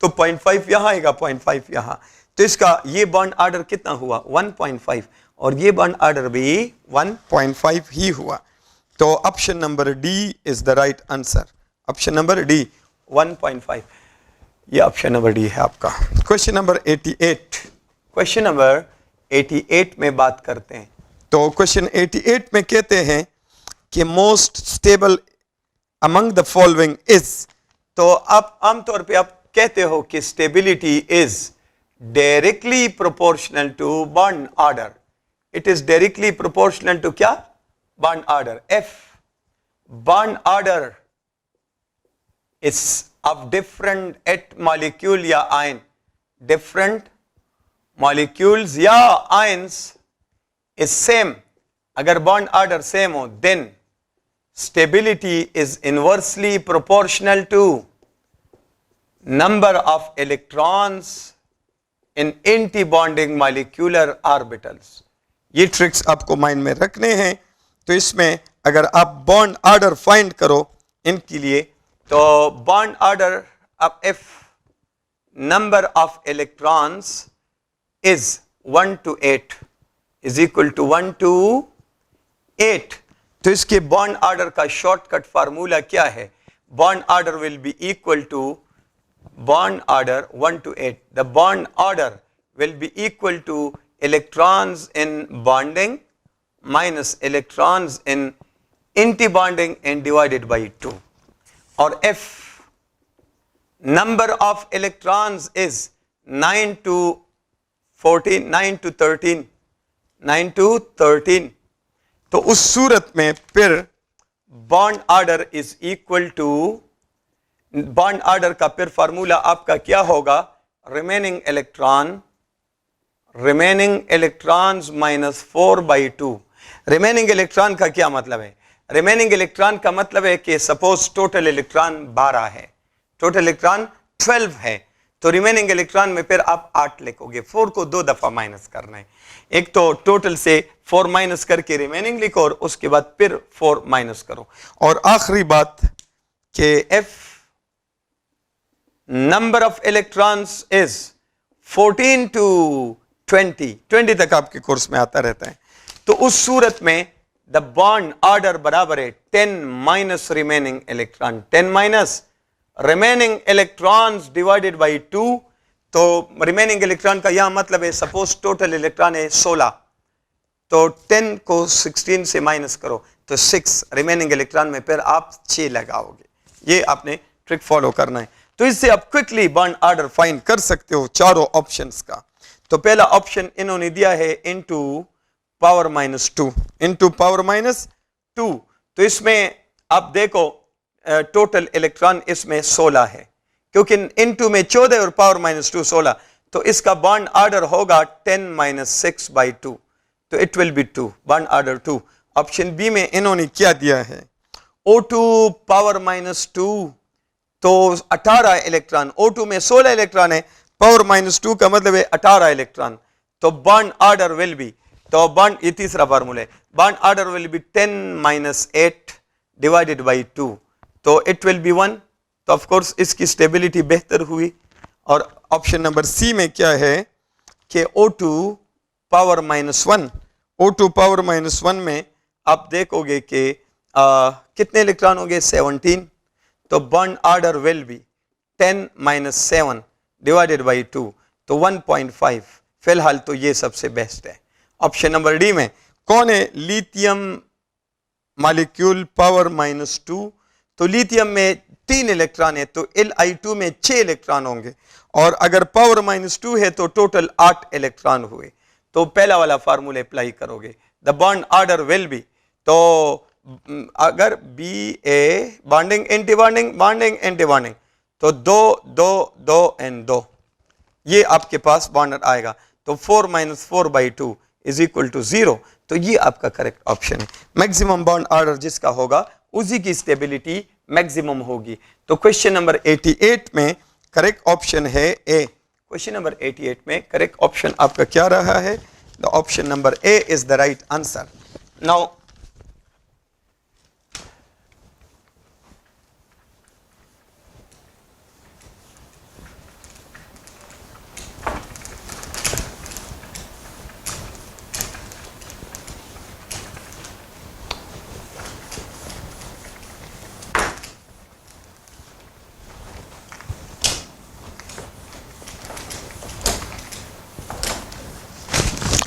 तो 0.5 यहां आएगा, 0.5 यहां, तो इसका ये बॉन्ड ऑर्डर कितना हुआ 1.5, और ये बॉन्ड ऑर्डर भी 1.5 ही हुआ। तो option number D is the right answer. Option number D 1.5, ये ऑप्शन नंबर डी है आपका। क्वेश्चन नंबर 88, क्वेश्चन नंबर 88 में बात करते हैं। तो क्वेश्चन 88 में कहते हैं कि most stable among the following is, तो आप आमतौर पे आप कहते हो कि stability is directly proportional to bond order, it is directly proportional to क्या bond order. F bond order is of different at molecule या ion, different molecules या ions is same, अगर bond order same हो then stability is inversely proportional to number of electrons in anti-bonding molecular orbitals। ये tricks आपको mind में रखने हैं तो इसमें अगर आप बॉन्ड ऑर्डर फाइंड करो इनके लिए, तो बॉन्ड ऑर्डर अब if number of electrons is 1 to 8 is equal to 1 to 8, तो इसके बॉन्ड ऑर्डर का शॉर्टकट फार्मूला क्या है? Bond order will be equal to bond order 1 to 8. The bond order will be equal to electrons in bonding minus electrons in antibonding and divided by 2. Or if number of electrons is 9 to 14, 9 to 13, 9 to 13, तो उस सूरत में फिर bond order is equal to bond order का फिर formula आपका क्या होगा? Remaining electrons minus 4/2. Remaining electron का क्या मतलब है? रिमेनिंग इलेक्ट्रॉन का मतलब है कि सपोज टोटल इलेक्ट्रॉन 12 है, टोटल इलेक्ट्रॉन 12 है, तो रिमेनिंग इलेक्ट्रॉन में फिर आप 8 लिखोगे. 4 को 2 दफा माइनस करना है. एक तो टोटल से 4 माइनस करके रिमेनिंग लिखो और उसके बाद फिर 4 माइनस करो. और आखिरी बात कि F number of electrons is 14 to 20 तक आपके कोर्स में आता रहता है, तो उस सूरत में द बॉन्ड ऑर्डर बराबर है 10 minus remaining electron, 10 minus remaining electrons divided by 2. तो रिमेनिंग इलेक्ट्रॉन का यहां मतलब है सपोज टोटल इलेक्ट्रॉन है 16, तो 10 को 16 से माइनस करो तो 6, रिमेनिंग इलेक्ट्रॉन में फिर आप 6 लगाओगे. ये आपने ट्रिक फॉलो करना है. तो इससे आप क्विकली बॉन्ड ऑर्डर फाइंड कर सकते हो चारों ऑप्शंस का. तो पहला ऑप्शन इन्होंने दिया है into power minus 2, into power minus 2. तो इसमें आप देखो टोटल इलेक्ट्रॉन इसमें 16 है, क्योंकि इनटू में 14 और पावर माइनस 2 16, तो इसका बॉन्ड ऑर्डर होगा 10 माइनस 6/2, तो it will be 2, bond order 2. Option B में इन्होंने क्या दिया है? O2 पावर माइनस 2, तो 18 इलेक्ट्रॉन, O2 में 16 इलेक्ट्रॉन है, पावर माइनस 2 का मतलब है 18 इलेक्ट्रॉन. तो बॉन्ड ऑर्डर विल बी, तो बॉन्ड, ये तीसरा फार्मूला है, bond order will B 10 minus 8 divided by 2, तो इट विल बी 1. तो ऑफ कोर्स इसकी स्टेबिलिटी बेहतर हुई. और ऑप्शन नंबर सी में क्या है कि O2 power minus 1, O2 power minus 1 में आप देखोगे कि कितने इलेक्ट्रॉन हो गए? 17. तो bond order will B 10 minus 7 divided by 2, तो 1.5. फिलहाल तो ये सबसे बेस्ट है. ऑप्शन नंबर डी में कौन है? Lithium molecule power minus 2. तो लिथियम में 3 इलेक्ट्रॉन है, तो Li2 में 6 इलेक्ट्रॉन होंगे, और अगर पावर माइनस 2 है तो टोटल 8 इलेक्ट्रॉन हुए. तो पहला वाला फार्मूला अप्लाई करोगे, the bond order will be, तो अगर B A bonding anti bonding, bonding anti bonding, तो 2 2 2 एंड 2, ये आपके पास बॉन्डर आएगा. तो 4 माइनस 4/2 इज इक्वल टू 0. तो ये आपका करेक्ट ऑप्शन है. मैक्सिमम बॉन्ड ऑर्डर जिसका होगा उसी की स्टेबिलिटी मैक्सिमम होगी. तो क्वेश्चन नंबर 88 में करेक्ट ऑप्शन है ए. क्वेश्चन नंबर 88 में करेक्ट ऑप्शन आपका क्या रहा है? The option number A is the right answer. Now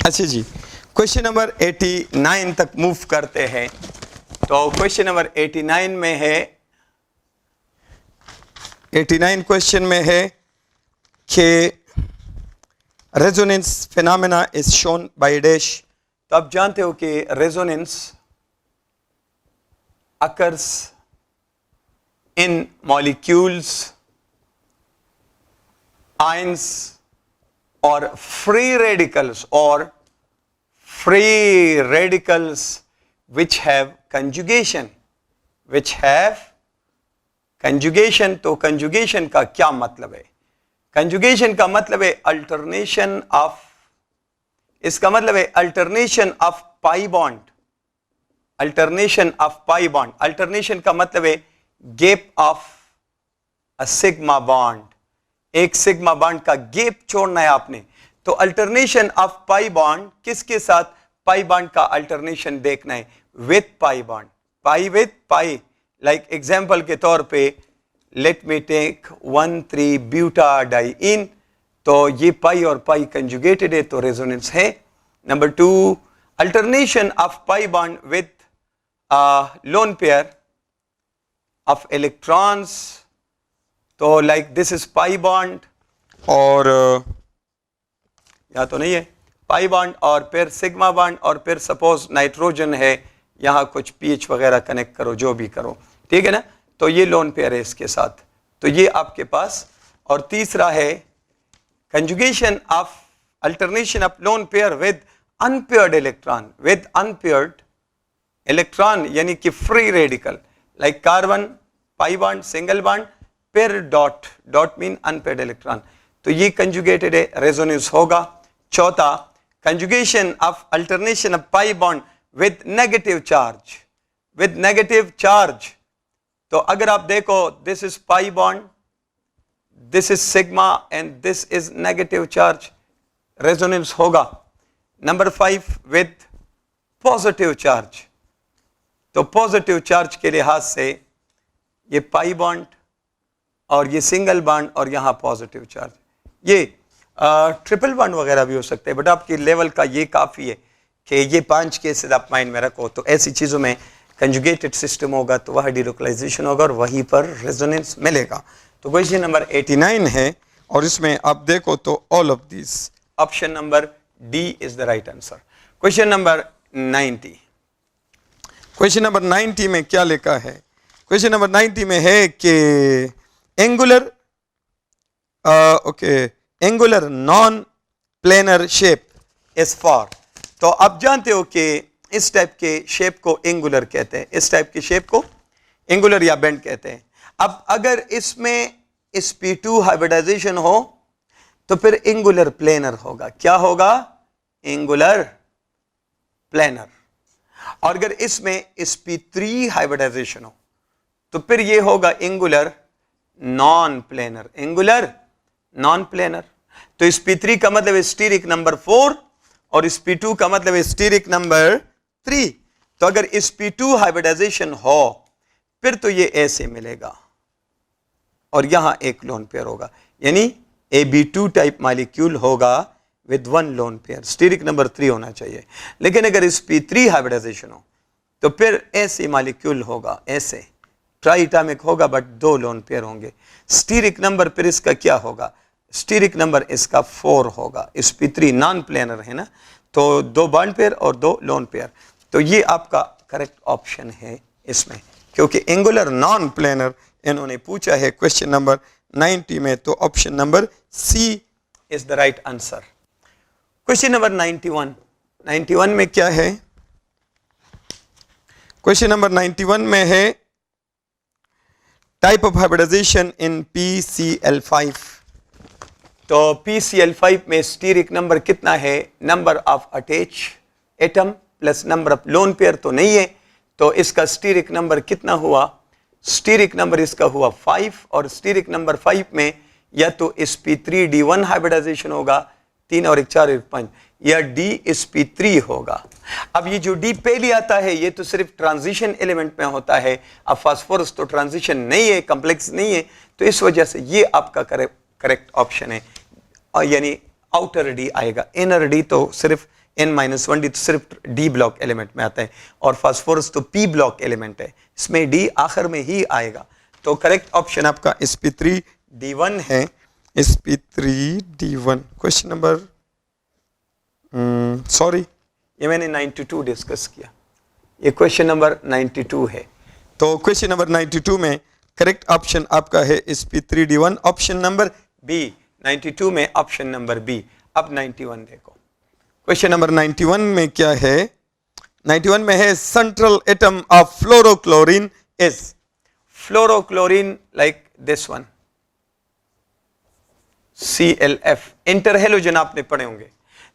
अच्छा जी, क्वेश्चन नंबर 89 तक मूव करते हैं. तो क्वेश्चन नंबर 89 में है, 89 क्वेश्चन में है कि resonance phenomena is shown by dash. तो आप जानते हो कि resonance occurs in molecules, ions और free radicals which have conjugation, तो conjugation का क्या मतलब है? conjugation का मतलब है alternation of, इसका मतलब है alternation of pi bond, alternation of pi bond, alternation का मतलब है gap of a sigma bond, एक सिग्मा बॉन्ड का गैप छोड़ना है आपने। तो अल्टरनेशन ऑफ पाई बॉन्ड किसके साथ, पाई बॉन्ड का अल्टरनेशन देखना है with pi bond, pi with pi. Like example के तौर पे लेट मी टेक 1,3 ब्यूटाडाइइन, तो ये पाई और पाई कंजुगेटेड है तो रेजोनेंस है। Number 2 alternation of pi bond with lone pair of electrons, तो like this is pi bond और या तो नहीं है पाई बॉन्ड और फिर सिग्मा बॉन्ड और फिर सपोज नाइट्रोजन है, यहां कुछ पीएच वगैरह कनेक्ट करो, जो भी करो, ठीक है ना। तो ये लोन पेयर है इसके साथ, तो ये आपके पास। और तीसरा है conjugation of alternation of lone pair with unpaired electron, with unpaired electron यानी कि free radical, like carbon pi bond single bond फिर dot, dot mean unpaired electron, तो ये कंजुगेटेड है, रेजोनेंस होगा। चौथा conjugation of alternation of pi bond with negative charge, with negative charge, तो अगर आप देखो this is pi bond, this is sigma and this is negative charge, resonance होगा। नंबर 5 विद पॉजिटिव चार्ज, तो positive charge के लिहाज से ये पाई बॉन्ड और ये सिंगल बॉन्ड और यहां पॉजिटिव चार्ज, ये ट्रिपल बॉन्ड वगैरह भी हो सकते हैं, बट आपकी लेवल का ये काफी है कि ये 5 केसेस आप माइंड में रखो। तो ऐसी चीजों में कंजुगेटेड सिस्टम होगा तो वह डिलोकलाइजेशन होगा और वहीं पर रेजोनेंस मिलेगा। तो क्वेश्चन नंबर 89 है और इसमें आप देखो तो all of this, option number D is the right answer. Question number 90, question number 90 में क्या लिखा है, क्वेश्चन नंबर 90 में है कि angular angular non planar shape is for, तो आप जानते हो कि इस टाइप के शेप को एंगुलर कहते हैं, इस टाइप की शेप को एंगुलर या बेंड कहते हैं। अब अगर इसमें sp2 हाइब्रिडाइजेशन हो तो फिर एंगुलर प्लेनर होगा, क्या होगा, एंगुलर प्लेनर। और अगर इसमें sp3 हाइब्रिडाइजेशन हो तो फिर ये होगा angular non planar, angular non planar. तो sp3 का मतलब स्टीरिक नंबर 4 और sp2 का मतलब स्टीरिक नंबर 3। तो अगर sp2 हाइब्रिडाइजेशन हो फिर तो ये ऐसे मिलेगा और यहां एक लोन पेयर होगा, यानी ab2 टाइप मॉलिक्यूल होगा with 1 lone pair, steric number 3 होना चाहिए। लेकिन अगर sp3 हाइब्रिडाइजेशन हो तो फिर ऐसे मॉलिक्यूल होगा, ऐसे ट्राइटामिक होगा बट 2 लोन पेयर होंगे। स्टीरिक नंबर फिर इसका क्या होगा, स्टीरिक नंबर इसका 4 होगा, sp3 नॉन प्लेनर है ना, तो 2 बॉन्ड पेयर और 2 लोन पेयर। तो ये आपका करेक्ट ऑप्शन है इसमें, क्योंकि एंगुलर नॉन प्लेनर इन्होंने पूछा है क्वेश्चन नंबर 90 में, तो option number C is the right answer. Question number 91, 91 में क्या है, क्वेश्चन नंबर 91 में है type of hybridization in PCl5। तो PCl5 में स्टीरिक नंबर कितना है, number of attach atom plus number of lone pair तो नहीं है, तो इसका स्टीरिक नंबर कितना हुआ, स्टीरिक नंबर इसका हुआ 5 और स्टीरिक नंबर 5 में या तो sp3d1 हाइब्रिडाइजेशन होगा, 3 और 1 4 1 5, या dsp3 होगा। अब ये जो डी पहले आता है ये तो सिर्फ ट्रांजिशन एलिमेंट में होता है, अब फास्फोरस तो ट्रांजिशन नहीं है, कॉम्प्लेक्स नहीं है, तो इस वजह से ये आपका करेक्ट ऑप्शन है, और यानी आउटर डी आएगा, इनर डी तो सिर्फ n-1d तो सिर्फ डी ब्लॉक एलिमेंट में आता है और फास्फोरस तो p ब्लॉक एलिमेंट है, इसमें डी आखिर में ही आएगा। तो करेक्ट ऑप्शन आपका sp3d1 है, sp3d1। क्वेश्चन नंबर सॉरी ये मैंने 92 डिस्कस किया, ये क्वेश्चन नंबर 92 है। तो क्वेश्चन नंबर 92 में करेक्ट ऑप्शन आपका है sp3d1, ऑप्शन नंबर बी, 92 में ऑप्शन नंबर बी। अब 91 देखो, क्वेश्चन नंबर 91 में क्या है, 91 में है central atom of fluorochlorine is, fluorochlorine like this one ClF, interhalogen आपने पढ़े होंगे।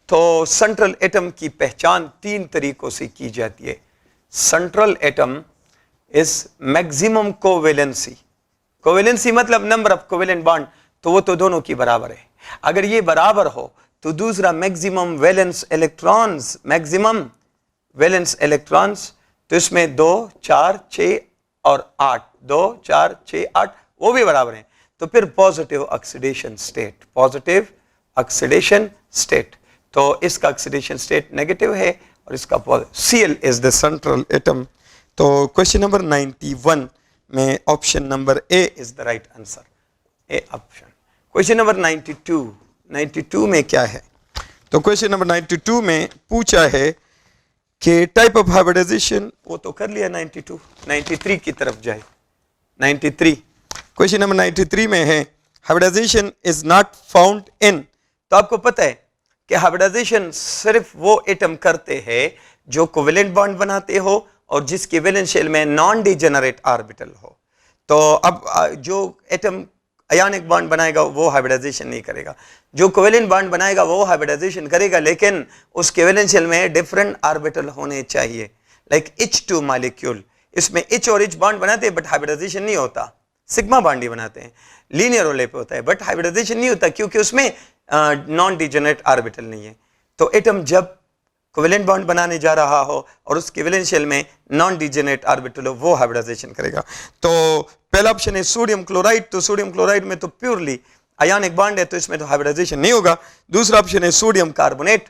तो सेंट्रल एटम की पहचान 3 तरीकों से की जाती है, central atom is maximum covalency. Covalency मतलब नंबर ऑफ कोवेलेंट बॉन्ड, तो वो तो दोनों की बराबर है. अगर ये बराबर हो तो दूसरा maximum valence electrons, maximum valence electrons, तो इसमें 2, 4, 6 और 8, 2, 4, 6, 8 वो भी बराबर हैं. तो फिर positive oxidation state, positive oxidation state, तो इसका ऑक्सीडेशन स्टेट नेगेटिव है और इसका Cl is the central atom. तो क्वेश्चन नंबर 91 में option number A is the right answer, A option. Question number 92 में क्या है? तो क्वेश्चन नंबर 92 में पूछा है कि टाइप ऑफ हाइब्रिडाइजेशन, वो तो कर लिया 92, 93 की तरफ जाए. 93 क्वेश्चन नंबर 93 में है hybridization is not found in. तो आपको पता है कि हाइब्रिडाइजेशन सिर्फ वो एटम करते हैं जो कोवेलेंट बॉन्ड बनाते हो और जिसके वैलेंस शेल में नॉन डिजेनरेट ऑर्बिटल हो. तो अब जो एटम आयनिक बॉन्ड बनाएगा वो हाइब्रिडाइजेशन नहीं करेगा, जो कोवेलेंट बॉन्ड बनाएगा वो हाइब्रिडाइजेशन करेगा, लेकिन उसके वैलेंस शेल में डिफरेंट ऑर्बिटल होने चाहिए. लाइक H2 मॉलिक्यूल, इसमें H और H बॉन्ड बनाते हैं बट हाइब्रिडाइजेशन नहीं होता. सिग्मा बॉन्ड ही बनाते हैं, लीनियर ओवरलैप होता है बट हाइब्रिडाइजेशन नहीं होता क्योंकि उसमें नॉन डिजेनरेट ऑर्बिटल नहीं है. तो एटम जब कोवेलेंट बॉन्ड बनाने जा रहा हो और उसके वैलेंस शेल में नॉन डिजेनरेट ऑर्बिटल हो वो हाइब्रिडाइजेशन करेगा. तो पहला ऑप्शन है सोडियम क्लोराइड, तो सोडियम क्लोराइड में तो प्योरली आयनिक बॉन्ड है तो इसमें तो हाइब्रिडाइजेशन नहीं होगा. दूसरा ऑप्शन है सोडियम कार्बोनेट,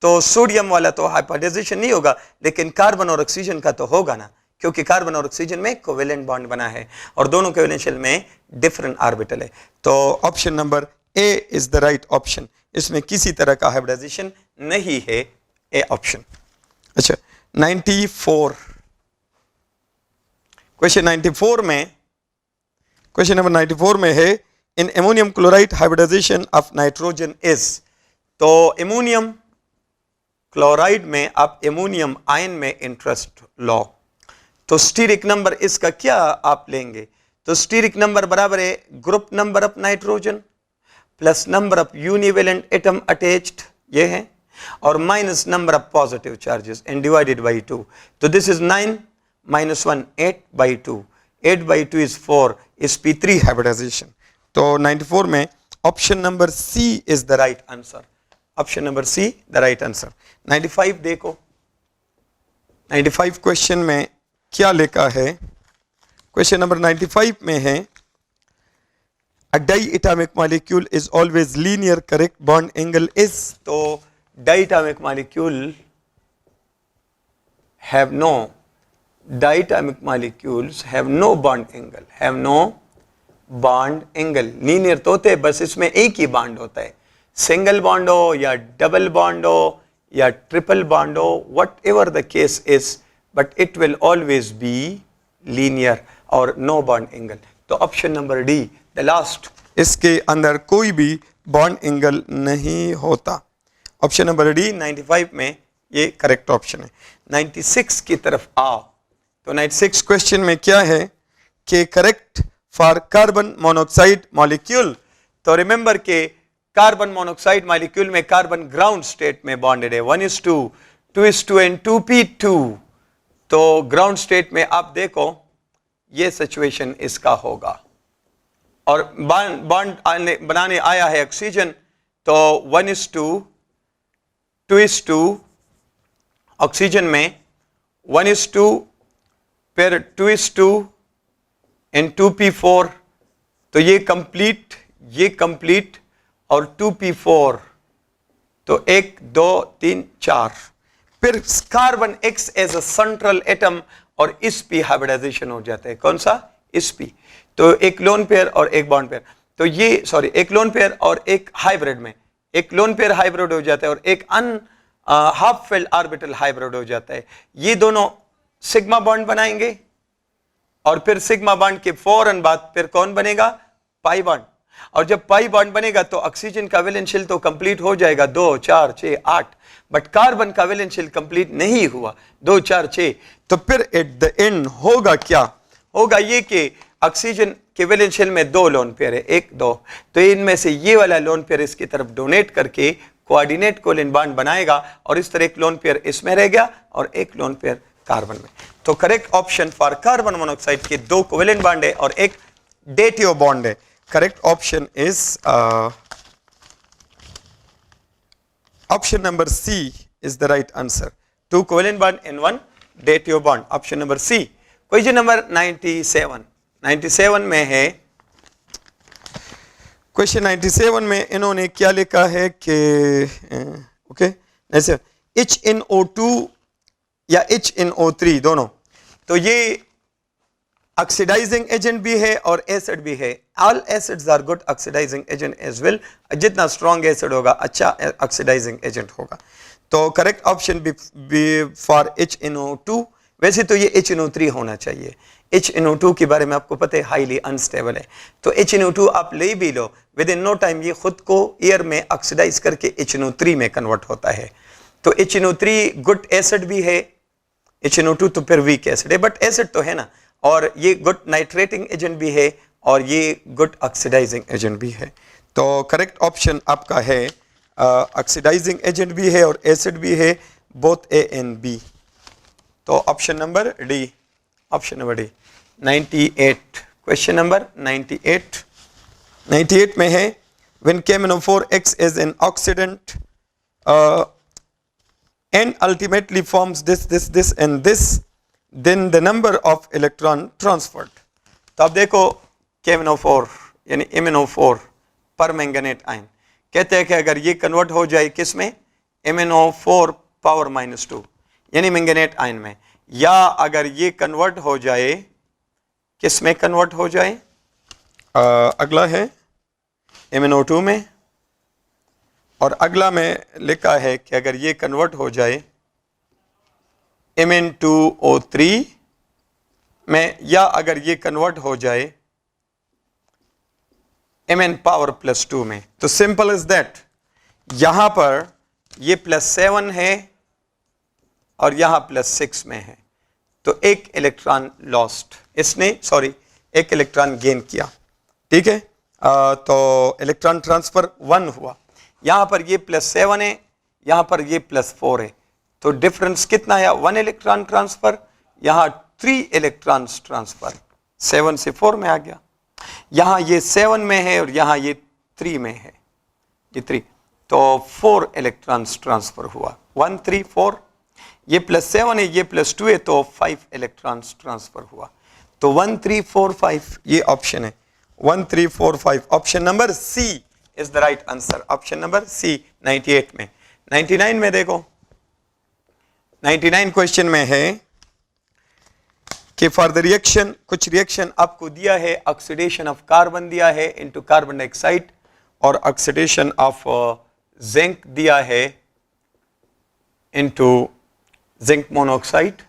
तो सोडियम वाला तो हाइब्रिडाइजेशन नहीं होगा लेकिन कार्बन और ऑक्सीजन का तो होगा ना, क्योंकि कार्बन और ऑक्सीजन में कोवेलेंट बॉन्ड बना है और दोनों के वैलेंस शेल में डिफरेंट ऑर्बिटल है. तो option number A is the right option, इसमें किसी तरह का हाइब्रिडाइजेशन नहीं है, ए ऑप्शन. अच्छा 94 क्वेश्चन 94 में, क्वेश्चन नंबर 94 में है in ammonium chloride hybridization of nitrogen is. तो एमोनियम क्लोराइड में आप एमोनियम आयन में इंटरेस्ट लो, तो स्टीरिक नंबर इसका क्या आप लेंगे? तो स्टीरिक नंबर बराबर है group number of nitrogen plus number of univalent atom attached, ये है, और minus number of positive charges and divided by 2. तो this is 9 minus 1 8/2, 8/2 is 4, sp3 hybridization. तो 94 में option number C is the right answer, option number C the right answer. 95 देखो, 95 question में क्या लिखा है? क्वेश्चन नंबर 95 में है a diatomic molecule is always linear, correct bond angle is. तो diatomic molecule have no, diatomic molecules have no bond angle, have no bond angle. linear तो होते हैं, बस इसमें एक ही बॉन्ड होता है, सिंगल बॉन्ड हो या डबल बॉन्ड हो या ट्रिपल बॉन्ड हो, what ever the case is, but it will always be linear और नो बॉन्ड एंगल. तो option number D the last, इसके अंदर कोई भी बॉन्ड एंगल नहीं होता. ऑप्शन नंबर डी 95 में ये करेक्ट ऑप्शन है. 96 की तरफ आओ. तो 96 क्वेश्चन में क्या है कि correct for carbon monoxide molecule. तो रिमेंबर के कार्बन मोनोऑक्साइड मॉलिक्यूल में कार्बन ग्राउंड स्टेट में बॉन्डेड है, 1:2, 2:2 एंड 2p2. तो ग्राउंड स्टेट में आप देखो ये सिचुएशन इसका होगा और बॉन्ड बनाने आया है ऑक्सीजन, तो 1:2, 2:2 ऑक्सीजन में 1:2 फिर 2:2 एंड 2p4. तो ये कंप्लीट और 2p4, तो 1 2 3 4. फिर carbon X as a central atom और sp हाइब्रिडाइजेशन हो जाता है. कौन सा? sp. तो एक लोन पेयर और एक बॉन्ड पेयर, तो ये सॉरी एक लोन पेयर और एक हाइब्रिड में एक लोन पेयर हाइब्रिड हो जाता है और एक हाफ फेल्ड ऑर्बिटल हाइब्रिड हो जाता है. ये दोनों सिग्मा बॉन्ड बनाएंगे और फिर सिग्मा बॉन्ड के फौरन बाद फिर कौन बनेगा? पाई बॉन्ड. और जब पाई बॉन्ड बनेगा तो ऑक्सीजन का वैलेंस शेल तो कंप्लीट हो जाएगा 2 4 6 8, बट कार्बन का वैलेंस शेल कंप्लीट नहीं हुआ 2 4 6. तो फिर एट द एंड होगा क्या? होगा ये कि ऑक्सीजन के वैलेंस शेल में 2 लोन पेयर है, 1 2, तो इनमें से ये वाला लोन पेयर इसकी तरफ डोनेट करके कोऑर्डिनेट कोवेलेंट बॉन्ड बनाएगा और इस तरह एक लोन पेयर इसमें रह गया और एक लोन पेयर कार्बन में। तो correct option for carbon monoxide के 2 कोवेलेंट बॉन्ड है और एक डेटियो बॉन्ड है। Correct option is option number C is the right answer. 2 covalent bond and 1 dative bond, option number C. Question number 97 में है, question 97 में इन्होंने क्या लिखा है कि ओके ऐसे HNO2 या HNO3 दोनों, तो ये ऑक्सीडाइजिंग एजेंट भी है और एसिड भी है। All acids are good oxidizing agent as well. जितना स्ट्रॉन्ग एसिड होगा अच्छा ऑक्सीडाइजिंग एजेंट होगा। तो correct option B for HNO2। वैसे तो ये HNO3 होना चाहिए। HNO2 के बारे में आपको पता है हाईली अनस्टेबल है, तो HNO2 आप ले भी लो, विद इन नो टाइम ये खुद को एयर में ऑक्सीडाइज करके HNO3 में कन्वर्ट होता है। तो HNO3 गुड एसिड भी है, HNO2 तो फिर वीक एसिड है, बट एसिड तो है ना, और ये गुड नाइट्रेटिंग एजेंट भी है और ये गुड ऑक्सीडाइजिंग एजेंट भी है। तो करेक्ट ऑप्शन आपका है ऑक्सीडाइजिंग एजेंट भी है और एसिड भी है, बोथ ए एंड बी। तो option number D, option number D. 98 question number 98 में है when KMnO4 is an oxidant and ultimately forms this and this, then the number of electron transferred। तो अब देखो KMnO4 यानी MnO4 permanganate ion, कहते हैं कि अगर ये कन्वर्ट हो जाए किस में, MnO4 पावर -2 यानी मैंगनेट आयन में, या अगर ये कन्वर्ट हो जाए किस में कन्वर्ट हो जाए, अगला है MnO2 में, और अगला में लिखा है कि अगर ये कन्वर्ट हो जाए Mn2O3 में, या अगर ये कन्वर्ट हो जाए Mn पावर +2 में। तो सिंपल इज दैट, यहां पर ये +7 है और यहां +6 में है, तो एक इलेक्ट्रॉन लॉस्ट, इसने सॉरी एक इलेक्ट्रॉन गेन किया, ठीक है। तो इलेक्ट्रॉन ट्रांसफर 1 हुआ, यहां पर ये +7 है, यहां पर ये +4 है, तो डिफरेंस कितना है, 1 इलेक्ट्रॉन ट्रांसफर, यहां 3 इलेक्ट्रॉन्स ट्रांसफर, 7 से 4 में आ गया, यहां ये 7 में है और यहां ये 3 में है, ये 3, तो 4 इलेक्ट्रॉन्स ट्रांसफर हुआ, 1 3 4, ये +7 है, ये +2 है, तो 5 इलेक्ट्रॉन्स ट्रांसफर हुआ। तो 1 3 4 5 ये ऑप्शन है, 1 3 4 5, option number C is the right answer, option number C 98 में। 99 में देखो, 99 क्वेश्चन में है कि फॉर द रिएक्शन, कुछ रिएक्शन आपको दिया है, ऑक्सीडेशन ऑफ कार्बन दिया है इनटू कार्बन डाइऑक्साइड, और ऑक्सीडेशन ऑफ जिंक दिया है इनटू जिंक मोनोऑक्साइड।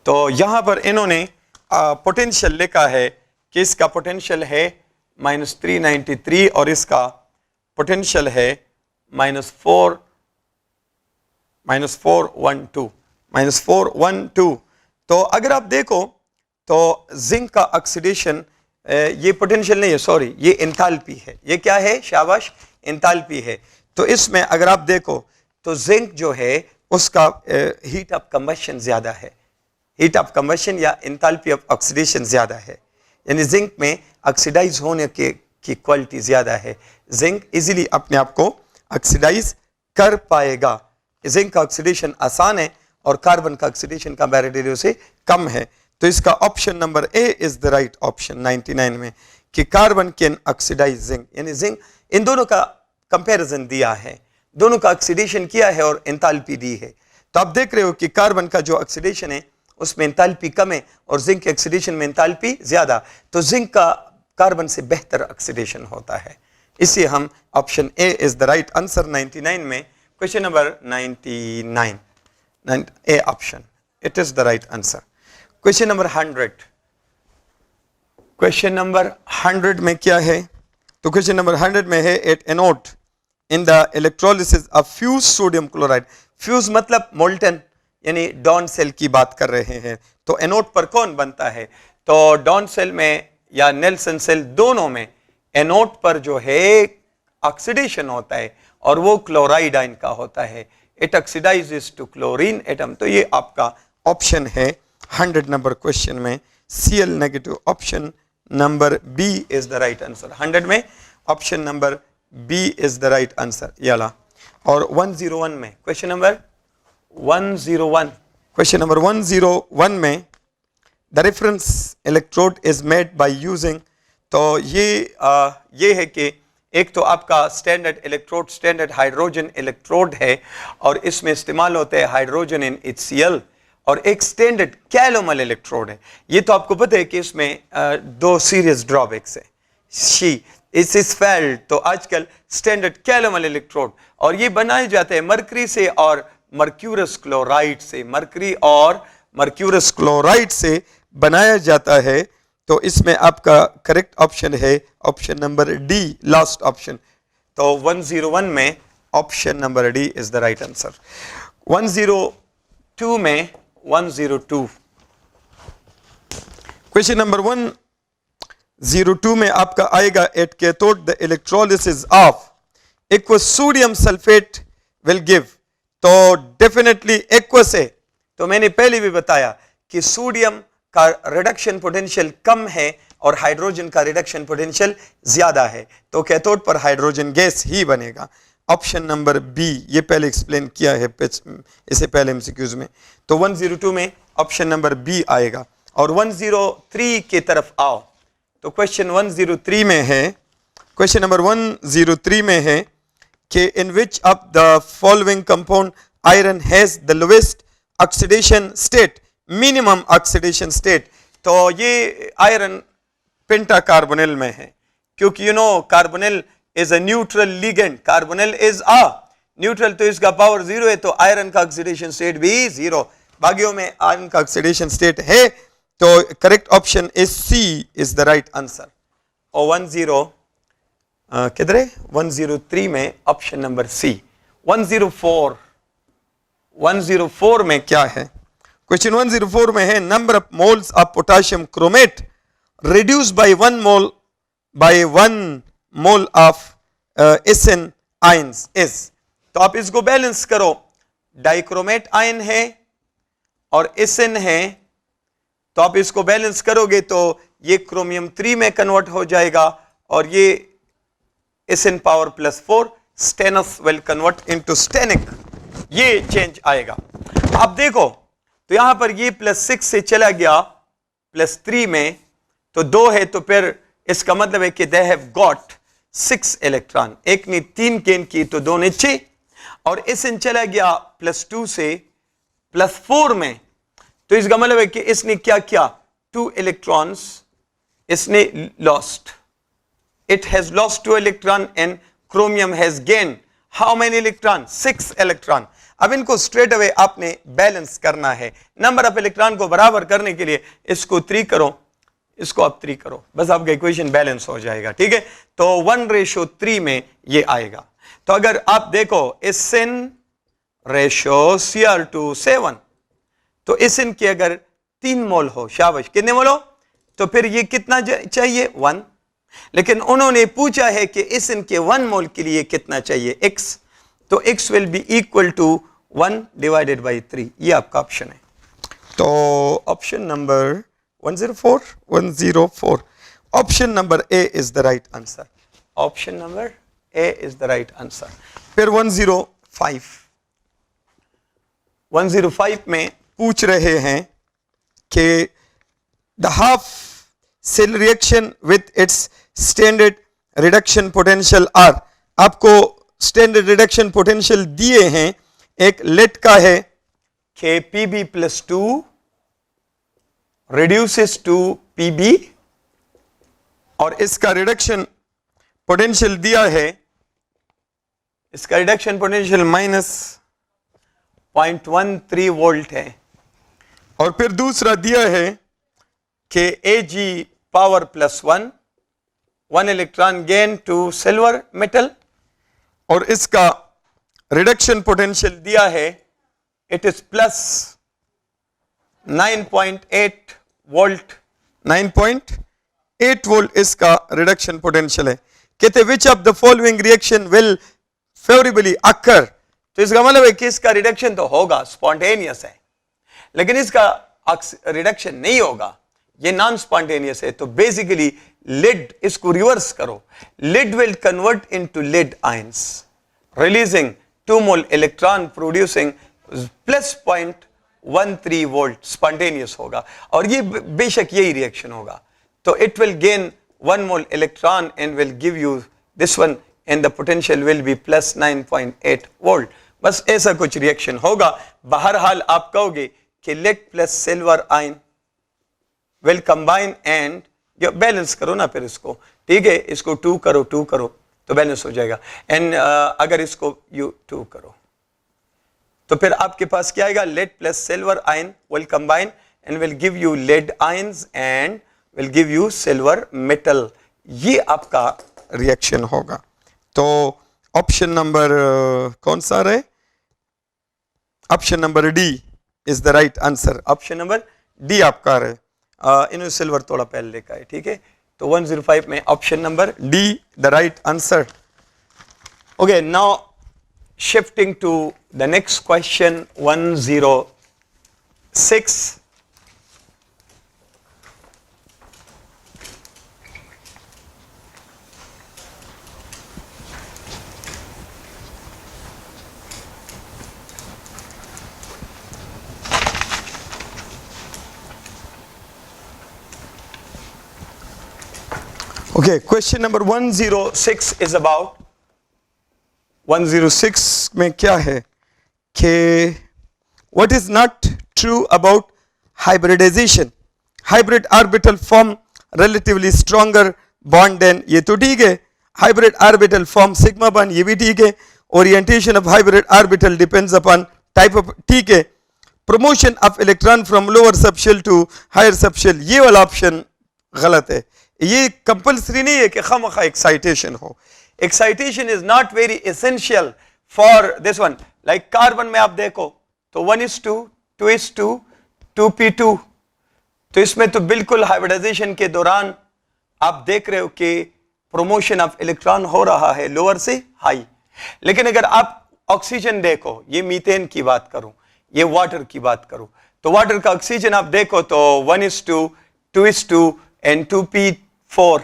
तो यहां पर इन्होंने पोटेंशियल लिखा है कि इसका पोटेंशियल है -393 और इसका पोटेंशियल है -412। तो अगर आप देखो तो जिंक का ऑक्सीडेशन, ये पोटेंशियल नहीं है, सॉरी ये एंथैल्पी है, ये क्या है, शाबाश एंथैल्पी है। तो इसमें अगर आप देखो तो जिंक जो है उसका हीट ऑफ कंबशन ज्यादा है, हीट ऑफ कंबशन या एंथैल्पी ऑफ ऑक्सीडेशन ज्यादा है, यानी जिंक में ऑक्सीडाइज होने की क्वालिटी ज्यादा है, जिंक इजीली अपने आप को ऑक्सीडाइज कर पाएगा। जिंक का ऑक्सीडेशन आसान है और कार्बन का ऑक्सीडेशन कंपैरेटिवली से कम है, तो इसका option number A is the right option 99 में, कि कार्बन कैन ऑक्सीडाइज जिंक, यानी जिंक, इन दोनों का कंपैरिजन दिया है, दोनों का ऑक्सीडेशन किया है और एंथैल्पी दी है। तो आप देख रहे हो कि कार्बन का जो ऑक्सीडेशन है उसमें एंथैल्पी कम है और जिंक के ऑक्सीडेशन में एंथैल्पी ज्यादा, तो जिंक का कार्बन से बेहतर ऑक्सीडेशन होता है, इसलिए हम option A is the right answer 99 में। Question number 99, A option, it is the right answer. Question number 100, question number 100 में क्या है, तो क्वेश्चन नंबर 100 में है at anode in the electrolysis of fuse sodium chloride. Fuse मतलब molten, यानी don cell की बात कर रहे हैं, तो एनोड पर कौन बनता है, तो डॉन सेल में या नेल्सन सेल, दोनों में एनोड पर जो है ऑक्सीडेशन होता है और वो क्लोराइड आयन का होता है। it oxidizes to chlorine atom. तो ये आपका ऑप्शन है 100 नंबर क्वेश्चन में Cl negative. Option number B is the right answer. 100 में option number B is the right answer. याला. और 101 में क्वेश्चन नंबर 101, क्वेश्चन नंबर 101 में the reference electrode is made by using. तो ये है कि एक तो आपका standard electrode standard hydrogen electrode है और इसमें इस्तेमाल होते हैं हाइड्रोजन इन HCl, और एक स्टैंडर्ड कैलोमल इलेक्ट्रोड है. ये तो आपको पता है कि इसमें दो सीरियस ड्रॉबैक्स है. इस फेल्ड तो आजकल स्टैंडर्ड कैलोमल इलेक्ट्रोड, और ये बनाए जाते हैं मरकरी से और मर्क्यूरस क्लोराइड से. मरकरी और मर्क्यूरस क्लोराइड से बनाया जाता है. तो इसमें आपका करेक्ट ऑप्शन है option number D, last option. तो 101 में option number D is the right answer. 102 में 102 क्वेश्चन नंबर 102 में आपका आएगा at cathode the electrolysis of aqueous sodium sulphate will give. तो डेफिनेटली एक्वस है. तो मैंने पहले भी बताया कि सोडियम का रिडक्शन पोटेंशियल कम है और हाइड्रोजन का रिडक्शन पोटेंशियल ज्यादा है, तो कैथोड पर हाइड्रोजन गैस ही बनेगा. ऑप्शन नंबर बी, ये पहले एक्सप्लेन किया है इससे पहले एमसीक्यूज में. तो 102 में ऑप्शन नंबर बी आएगा. और 103 की तरफ आओ. तो क्वेश्चन 103 में है, क्वेश्चन नंबर 103 में है कि in which of the following compound iron has the lowest oxidation state, minimum oxidation state. तो ये आयरन पेंटा कार्बोनिल में है, क्योंकि you know carbonyl is a neutral ligand. Carbonyl is a neutral, तो इसका पावर 0 है, तो आयरन का ऑक्सीडेशन स्टेट भी 0. बाकियों में आयरन का ऑक्सीडेशन स्टेट है. तो correct option is C is the right answer. और किधर है 103 में ऑप्शन नंबर सी. 104 में क्या है? क्वेश्चन 104 में है number of moles of potassium chromate reduce by 1 mole by 1 mole of एसन आयंस इज. तो आप इसको बैलेंस करो. डाइक्रोमेट आयन है और एसन है, तो आप इसको बैलेंस करोगे तो ये क्रोमियम 3 में कन्वर्ट हो जाएगा और ये एसन power +4 stannous will convert into stannic. ये चेंज आएगा. आप देखो तो यहां पर ये +6 से चला गया +3 में, तो 2 है, तो फिर इसका मतलब है कि दे हैव गॉट 6 इलेक्ट्रॉन. एक ने 3 गेन की तो 2 ने 6. और एसन चला गया +2 से +4 में, तो इसका मतलब है कि इसने क्या किया, 2 इलेक्ट्रॉन्स इसने lost. It has lost 2 electron and chromium has gain how many electron, 6 electron. अब इनको स्ट्रेट अवे आपने बैलेंस करना है. नंबर ऑफ इलेक्ट्रॉन को बराबर करने के लिए इसको 3 करो, इसको आप 3 करो, बस आपका इक्वेशन बैलेंस हो जाएगा. ठीक है, तो 1:3 में ये आएगा. तो अगर आप देखो एसन रेशो Cr2 7, तो एसन के अगर 3 मोल हो, शाबाश, कितने मोल हो, तो फिर ये कितना चाहिए 1. लेकिन उन्होंने पूछा है कि एसन के 1 मोल के लिए कितना चाहिए x, तो x will be equal to 1 divided by 3. ये आपका ऑप्शन है. तो option number 104 option number A is the right answer. Option number A is the right answer. फिर 105 में पूछ रहे हैं कि the half cell reaction with its standard reduction potential are. आपको स्टैंडर्ड रिडक्शन पोटेंशियल दिए हैं. एक लेट का है कि Pb+2 reduces to Pb, और इसका रिडक्शन पोटेंशियल दिया है, इसका रिडक्शन पोटेंशियल -0.13 वोल्ट है. और फिर दूसरा दिया है कि Ag power +1 electron gain to silver metal, और इसका रिडक्शन पोटेंशियल दिया है इट इज +9.8 वोल्ट. 9.8 वोल्ट इसका रिडक्शन पोटेंशियल है. कहते which of the following reaction will favourably occur. तो तो इसका मतलब है कि इसका रिडक्शन तो होगा, स्पॉन्टेनियस है, लेकिन इसका रिडक्शन नहीं होगा, ये नॉन स्पॉन्टेनियस है। तो बेसिकली lead, इसको रिवर्स करो, lead will convert into lead ions releasing 2 mole electron producing plus 0.13 volt, spontaneous होगा, और ये बेशक यही रिएक्शन होगा। तो it will gain 1 mole electron and will give you this one and the potential will be plus 9.8 volt। बस ऐसा कुछ रिएक्शन होगा। बहरहाल आप कहोगे कि lead plus silver ion will combine and balance करो ना फिर इसको, ठीक है, इसको 2 करो तो बैलेंस हो जाएगा। एंड अगर इसको यू 2 करो तो फिर आपके पास क्या आएगा, lead plus silver ion will combine and will give you lead ions and will give you silver metal. ये आपका रिएक्शन होगा। तो ऑप्शन नंबर कौन सा रहे, option number D is the right answer. Option number D आपका रहे। इन्होंने सिल्वर थोड़ा पहले लिखा है, ठीक है। तो 105 में option number D the right answer. Okay, now shifting to the next question 106। Okay, question number 106 is about 106 में क्या है कि what is not true about hybridization? Hybrid orbital form relatively stronger bond than, ये तो ठीक है। Hybrid orbital form sigma bond, ये भी ठीक है। Orientation of hybrid orbital depends upon type of, ठीक है। Promotion of electron from lower subshell to higher subshell, ये वाला ऑप्शन गलत है। ये कंपल्सरी नहीं है कि खामखा एक्साइटेशन हो। Excitation is not very essential for this one. Like carbon में आप देखो तो 1:2, 2:2, 2p2, तो इसमें तो बिल्कुल हाइब्रिडाइजेशन के दौरान आप देख रहे हो कि प्रोमोशन ऑफ इलेक्ट्रॉन हो रहा है लोअर से हाई। लेकिन अगर आप ऑक्सीजन देखो, ये मीथेन की बात करूं, ये वाटर की बात करूं, तो वाटर का ऑक्सीजन आप देखो तो 1:2, 2:2 एंड 2p4,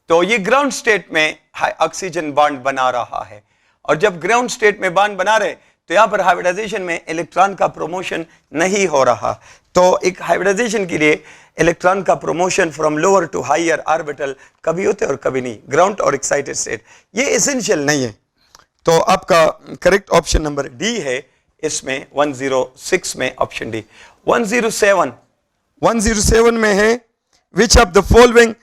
तो ये ग्राउंड स्टेट में ऑक्सीजन बॉन्ड बना रहा है। और जब ग्राउंड स्टेट में बॉन्ड बना रहे तो यहां पर हाइब्रिडाइजेशन में इलेक्ट्रॉन का प्रोमोशन नहीं हो रहा। तो एक हाइब्रिडाइजेशन के लिए इलेक्ट्रॉन का promotion from lower to higher orbital कभी होते और कभी नहीं, ग्राउंड और एक्साइटेड स्टेट, ये एसेंशियल नहीं है। तो आपका करेक्ट ऑप्शन नंबर डी है इसमें 106 में, ऑप्शन डी। 107 में है which of the following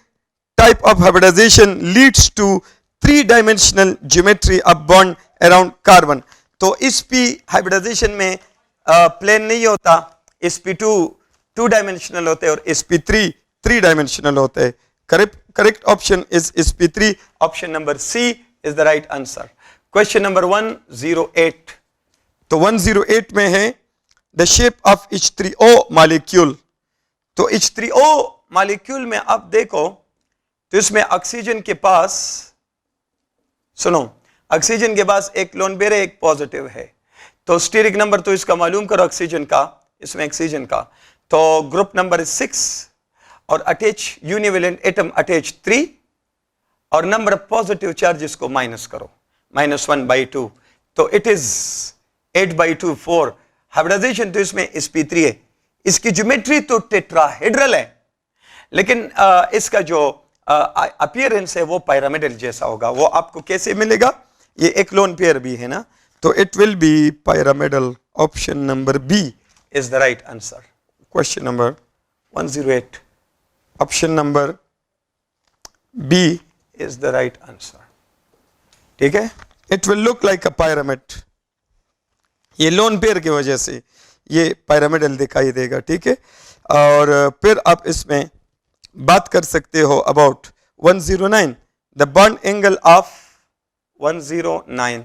type of hybridization leads to 3-dimensional geometry of bond around carbon? तो sp हाइब्रिडाइजेशन में प्लेन नहीं होता, sp2 2-dimensional होते हैं और sp3 3-dimensional होते हैं। Correct option is sp3, option number C is the right answer. Question number 108, तो 108 में है the shape of H3O molecule. तो H3O मॉलिक्यूल में आप देखो तो इसमें ऑक्सीजन के पास, सुनो, ऑक्सीजन के पास एक लोन पेयर है, एक पॉजिटिव है। तो स्टीरिक नंबर तो इसका मालूम करो ऑक्सीजन का, इसमें ऑक्सीजन का, तो ग्रुप नंबर 6 और अटैच यूनिवेलेंट एटम अटैच 3 और नंबर ऑफ पॉजिटिव चार्जेस को माइनस करो, -1/2, तो इट इज 8/2 4। हाइब्रिडाइजेशन तो इसमें sp3 है। इसकी ज्योमेट्री तो टेट्राहेड्रल है, लेकिन इसका जो अपीयरेंस है वो पिरामिडल जैसा होगा। वो आपको कैसे मिलेगा, ये एक लोन पेयर भी है ना, तो it will be pyramidal. Option number B is the right answer. Question number 108, option number B is the right answer, ठीक है। It will look like a pyramid, ये लोन पेयर की वजह से ये पिरामिडल दिखाई देगा, ठीक है। और फिर आप इसमें बात कर सकते हो about 109, the bond angle of 109,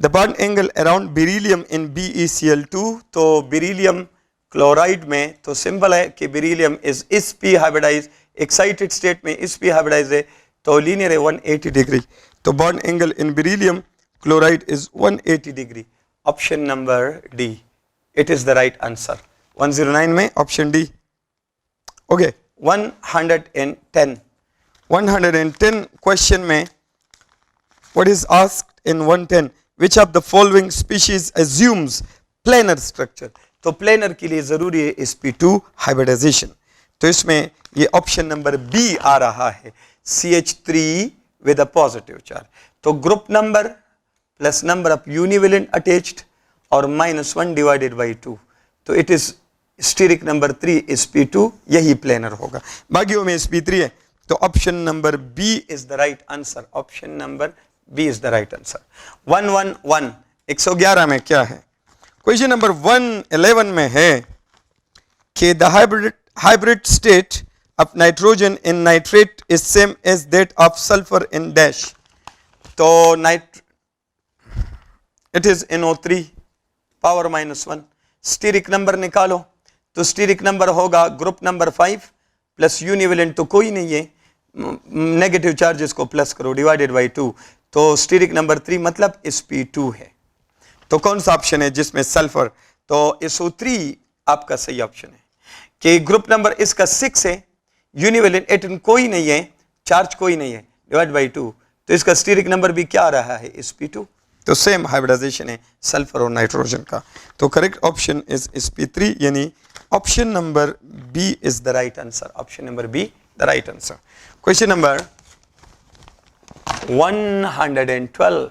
the bond angle around beryllium in BeCl2। तो बेरिलियम क्लोराइड में तो सिंबल है कि beryllium is sp hybridize, excited state में sp हाइब्रिडाइज है, तो लीनियर है 180 डिग्री। तो bond angle in beryllium chloride is 180 degree. Option number D. It is the right answer. 109 में option D. Okay, 110. 110 question में what is asked in 110? Which of the following species assumes planar structure? तो planar के लिए जरूरी है sp2 hybridization. तो इसमें ये ऑप्शन नंबर बी आ रहा है, CH3 with a positive charge. तो group number plus number of univalent attached और -1 डिवाइडेड बाई 2, तो it is steric number 3 sp2, यही प्लेनर होगा. बाकियों में sp3 है. तो option number B is the right answer. Option number B is the right answer. 111 111 में क्या है? क्वेश्चन नंबर 111 में है कि the hybrid state of nitrogen in nitrate is same as that of sulfur in dash. तो it is NO3 power -1. Steric number निकालो, तो steric number होगा ग्रुप नंबर 5 प्लस यूनिवेलेंट तो कोई नहीं है, नेगेटिव चार्जेस को प्लस करो डिवाइडेड बाई 2, तो स्टीरिक नंबर 3 मतलब sp2 है. तो कौन सा ऑप्शन है जिसमें सल्फर? तो SO3 आपका सही ऑप्शन है कि ग्रुप नंबर इसका 6 है, यूनिवेलेंट एटम कोई नहीं है, चार्ज कोई नहीं है, डिवाइड बाई 2, तो इसका स्टीरिक नंबर भी क्या आ रहा है? sp2. तो सेम हाइब्रिडाइजेशन है सल्फर और नाइट्रोजन का. तो करेक्ट ऑप्शन इज sp3, यानी option number B is the right answer. Option number B the right answer. Question number 112.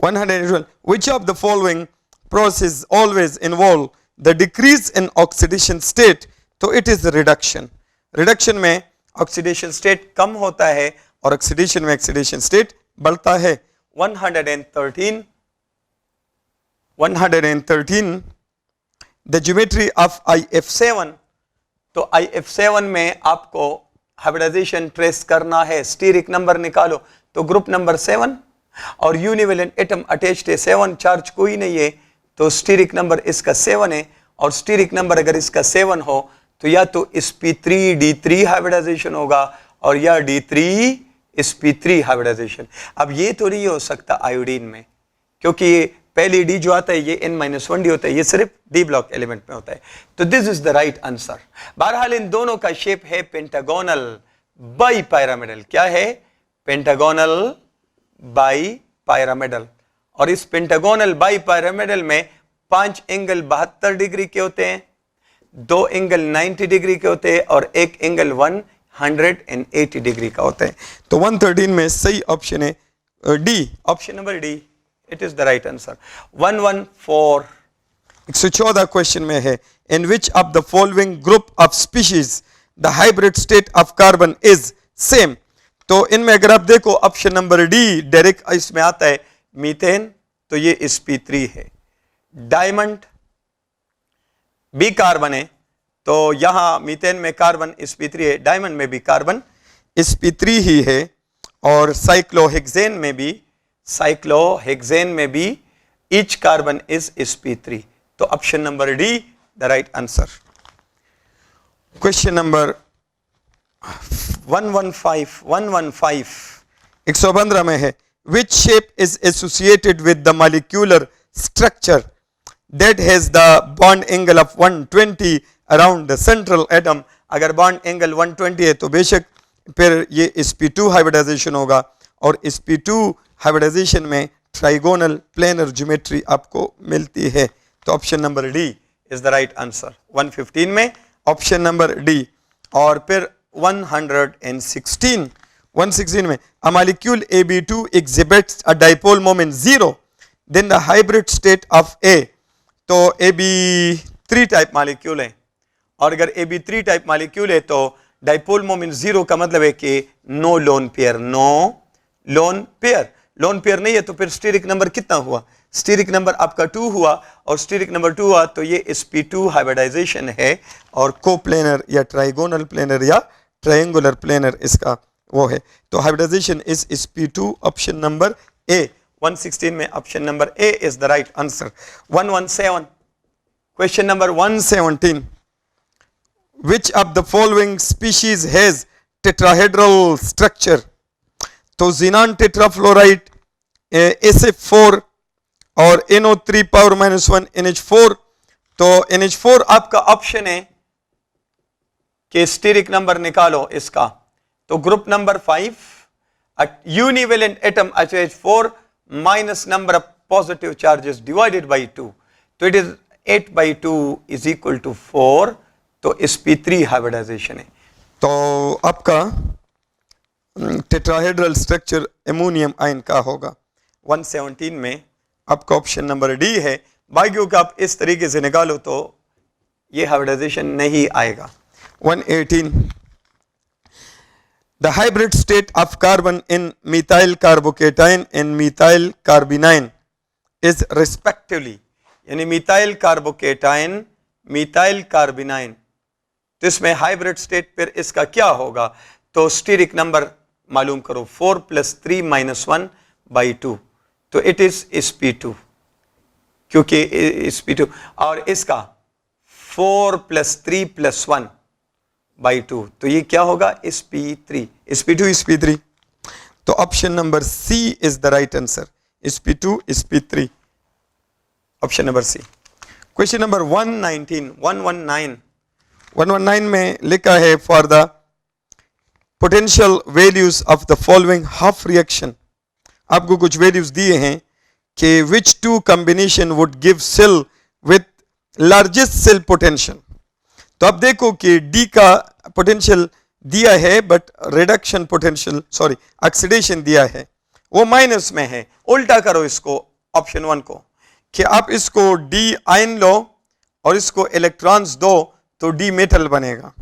112. Which of the following process always involve the decrease in oxidation state? तो it is reduction. reduction में oxidation state कम होता है और oxidation में oxidation state बढ़ता है. 113. The geometry of IF7. तो IF7 में आपको हाइब्रिडाइजेशन ट्रेस करना है, स्टीरिक नंबर निकालो, तो ग्रुप नंबर 7 और यूनिवेलेंट एटम अटैच्ड है, 7 चार्ज कोई नहीं है, तो स्टीरिक नंबर इसका 7 है, और स्टीरिक नंबर अगर इसका 7 हो तो या तो sp3 d3 हाइब्रिडाइजेशन होगा और या d3 sp3 हाइब्रिडाइजेशन. अब ये तो नहीं हो सकता आयोडीन में, क्योंकि ये पहली डी जो आता है ये N-1 डी होता है, ये सिर्फ डी ब्लॉक एलिमेंट में होता है. तो this is the right answer. बहरहाल इन दोनों का शेप है पेंटागोनल बाई पायरामिडल. क्या है? Pentagonal by pyramidal. और इस पेंटागोनल बाई पायरामिडल में 5 एंगल 72 डिग्री के होते हैं, 2 एंगल 90 डिग्री के होते हैं और एक एंगल 180 डिग्री का होता है. तो 113 में सही ऑप्शन है D, option number D. It is the right answer. 114. 114 question में है in which of the following group of species the hybrid state of carbon is same. तो इनमें अगर आप देखो ऑप्शन नंबर डी डायरेक्ट इसमें आता है मीथेन, तो ये sp3 है. डायमंड बी कार्बन है, तो यहां मीथेन में कार्बन sp3 है, डायमंड में भी कार्बन sp3 ही है, और साइक्लोहेक्सेन में भी ईच कार्बन इज sp3. तो option number D the right answer. Question number 115. 115 में है which shape is associated with the molecular structure that has the bond angle of 120 around the central atom. अगर bond angle 120 है तो बेशक फिर ये sp2 hybridisation होगा, और sp2 हाइब्रिडाइजेशन में ट्राइगोनल प्लेनर ज्योमेट्री आपको मिलती है. तो option number D is the right answer. 115 में ऑप्शन नंबर डी. और फिर 116 में a molecule AB2 exhibits a dipole moment 0, then the hybrid state of A. तो AB3 टाइप मॉलिक्यूल है, और अगर AB3 टाइप मॉलिक्यूल है तो डाइपोल मोमेंट 0 का मतलब है कि no lone pair. Lone pair नहीं है तो फिर स्टीरिक नंबर कितना हुआ? स्टीरिक नंबर आपका 2 हुआ, और स्टीरिक नंबर 2 हुआ तो ये sp2 हाइब्रिडाइजेशन है, और कोप्लेनर या ट्राइगोनल प्लेनर या ट्रायंगुलर प्लेनर इसका वो है. तो hybridization is sp2, option number A. 116 में option number A is the right answer. 117. Question number 117. Which of the following species has tetrahedral structure? तो xenon tetrafluoride, SF4 और NO3 power -1 NH4। तो NH4 आपका option है कि steric number निकालो इसका, तो group number 5 univalent atom HH4 minus number of positive charges divided by 2, तो it is 8/2 is equal to 4, तो sp3 हाइब्रिडाइजेशन है। तो आपका टेट्राहेड्रल स्ट्रक्चर एमोनियम आयन का होगा 117 में आपका ऑप्शन नंबर डी है। बाकियों का आप इस तरीके से निकालो तो ये हाइब्रिडाइजेशन नहीं आएगा। 118 the hybrid state of carbon in methyl carbocation and methyl carbanion is respectively, यानी मिथाइल कार्बोकेटाइन मिथाइल कार्बिनाइन, तो इसमें हाइब्रिड स्टेट पर इसका क्या होगा, तो स्टीरिक नंबर मालूम करो 4 + 3 - 1/2, तो इट इज sp2, क्योंकि sp2 और इसका 4 + 3 + 1/2, तो ये क्या होगा sp3, sp2 sp3, तो option number C is the right answer, sp2 sp3, option number C. Question number 119 में लिखा है for the potential values of the following half reaction, आपको कुछ वैल्यूज दिए हैं कि which two combination would give cell with largest cell potential. तो अब देखो कि डी का पोटेंशियल दिया है but reduction potential sorry oxidation दिया है वो माइनस में है। उल्टा करो इसको ऑप्शन 1 को कि आप इसको डी आयन लो और इसको इलेक्ट्रॉन्स दो तो डी मेटल बनेगा,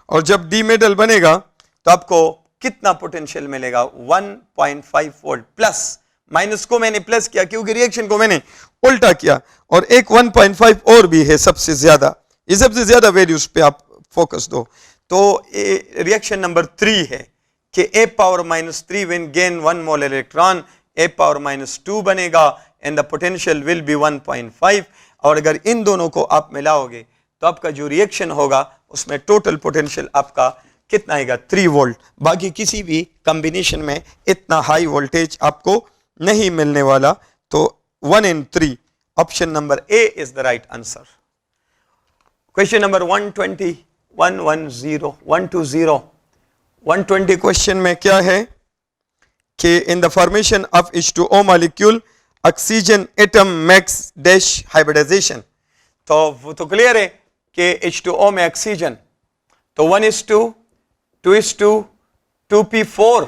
और जब डी मेटल बनेगा तो आपको कितना पोटेंशियल मिलेगा 1.5 वोल्ट प्लस, माइनस को मैंने प्लस किया क्योंकि रिएक्शन को मैंने उल्टा किया, और एक 1.5 और भी है सबसे ज्यादा, ये सबसे ज्यादा वैल्यूज पे आप फोकस दो। तो रिएक्शन नंबर 3 है कि a power -3 when gain 1 mole electron a power -2 बनेगा and the potential will be 1.5, और अगर इन दोनों को आप मिलाओगे तो आपका जो रिएक्शन होगा उसमें टोटल पोटेंशियल आपका कितना आएगा 3 वोल्ट। बाकी किसी भी कॉम्बिनेशन में इतना हाई वोल्टेज आपको नहीं मिलने वाला, तो 1 and 3 option number A is the right answer. Question number 120 question में क्या है कि in the formation of H2O molecule oxygen atom makes dash hybridization, तो वो तो क्लियर है कि H2O में ऑक्सीजन तो 1:2, 2:2, 2p4।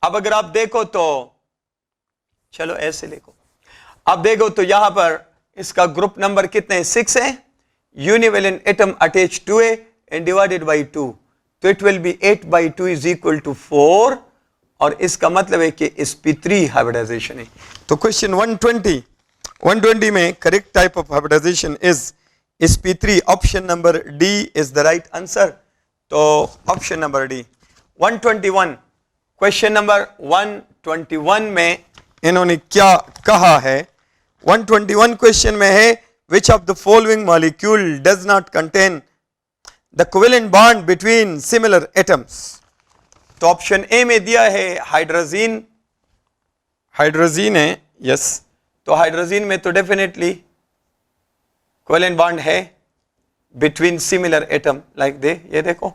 अब अगर आप देखो तो चलो ऐसे लिखो, आप देखो तो यहां पर इसका ग्रुप नंबर कितने हैं 6 है, univalent atom attach to A and divided by 2, तो it will be 8/2 is equal to 4, और इसका मतलब है कि sp3 हाइब्रिडाइजेशन है। तो क्वेश्चन 120 में correct type of hybridization is sp3, option number D is the right answer, तो option number D. 121 question number 121 में इन्होंने क्या कहा है, 121 क्वेश्चन में है which of the following molecule does not contain the covalent bond between similar atoms, तो option A में दिया है हाइड्रोजीन है, यस, तो हाइड्रोजीन में तो डेफिनेटली कोवेलेंट बॉन्ड है between similar atom like they, ये देखो।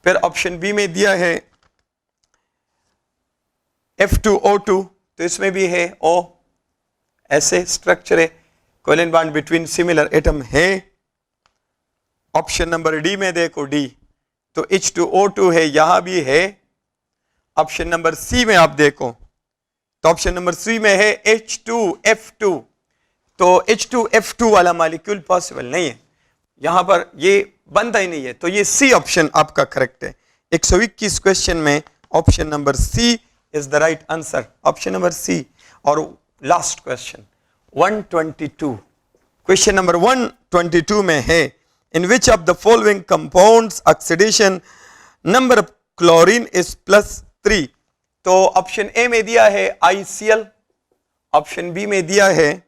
फिर ऑप्शन बी में दिया है F2O2, तो इसमें भी है O, ऐसे स्ट्रक्चर है, covalent bond between similar atom है। ऑप्शन नंबर डी में देखो डी, तो H2O2 है, यहां भी है। ऑप्शन नंबर सी में आप देखो तो ऑप्शन नंबर सी में है H2F2, तो H2F2 वाला मॉलिक्यूल पॉसिबल नहीं है, यहां पर ये बनता ही नहीं है, तो ये सी ऑप्शन आपका करेक्ट है। 121 क्वेश्चन में option number C is the right answer, option number C. और लास्ट क्वेश्चन 122, क्वेश्चन नंबर 122 में है in which of the following compounds oxidation number of chlorine is +3, तो ऑप्शन ए में दिया है ICl, ऑप्शन बी में दिया है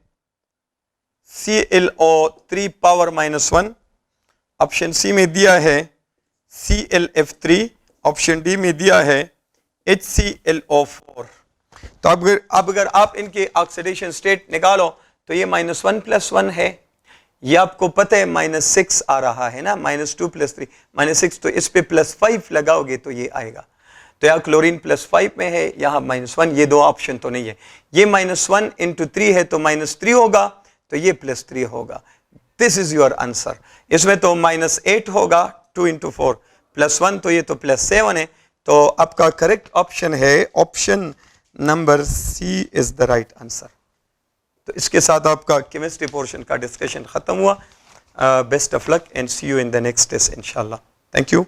ClO3 पावर -1, ऑप्शन सी में दिया है ClF3, ऑप्शन डी में दिया है HClO4। तो अब अगर आप इनके ऑक्सीडेशन स्टेट निकालो तो ये -1 + 1 है, ये आपको पता है -6 आ रहा है ना, -2 + 3 -6, तो इस पे +5 लगाओगे तो ये आएगा। तो यहाँ क्लोरीन +5 में है, यहाँ -1, ये दो ऑप्शन तो नहीं है। ये -1 × 3 है तो -3 होगा, तो ये +3 होगा। This is your answer. इसमें तो -8 होगा 2 × 4 +1, तो ये तो +7 है। तो आपका करेक्ट ऑप्शन है option number C is the right answer. तो इसके साथ आपका केमिस्ट्री पोर्शन का डिस्कशन खत्म हुआ। Best of luck and see you in the next test इंशाल्लाह। Thank you.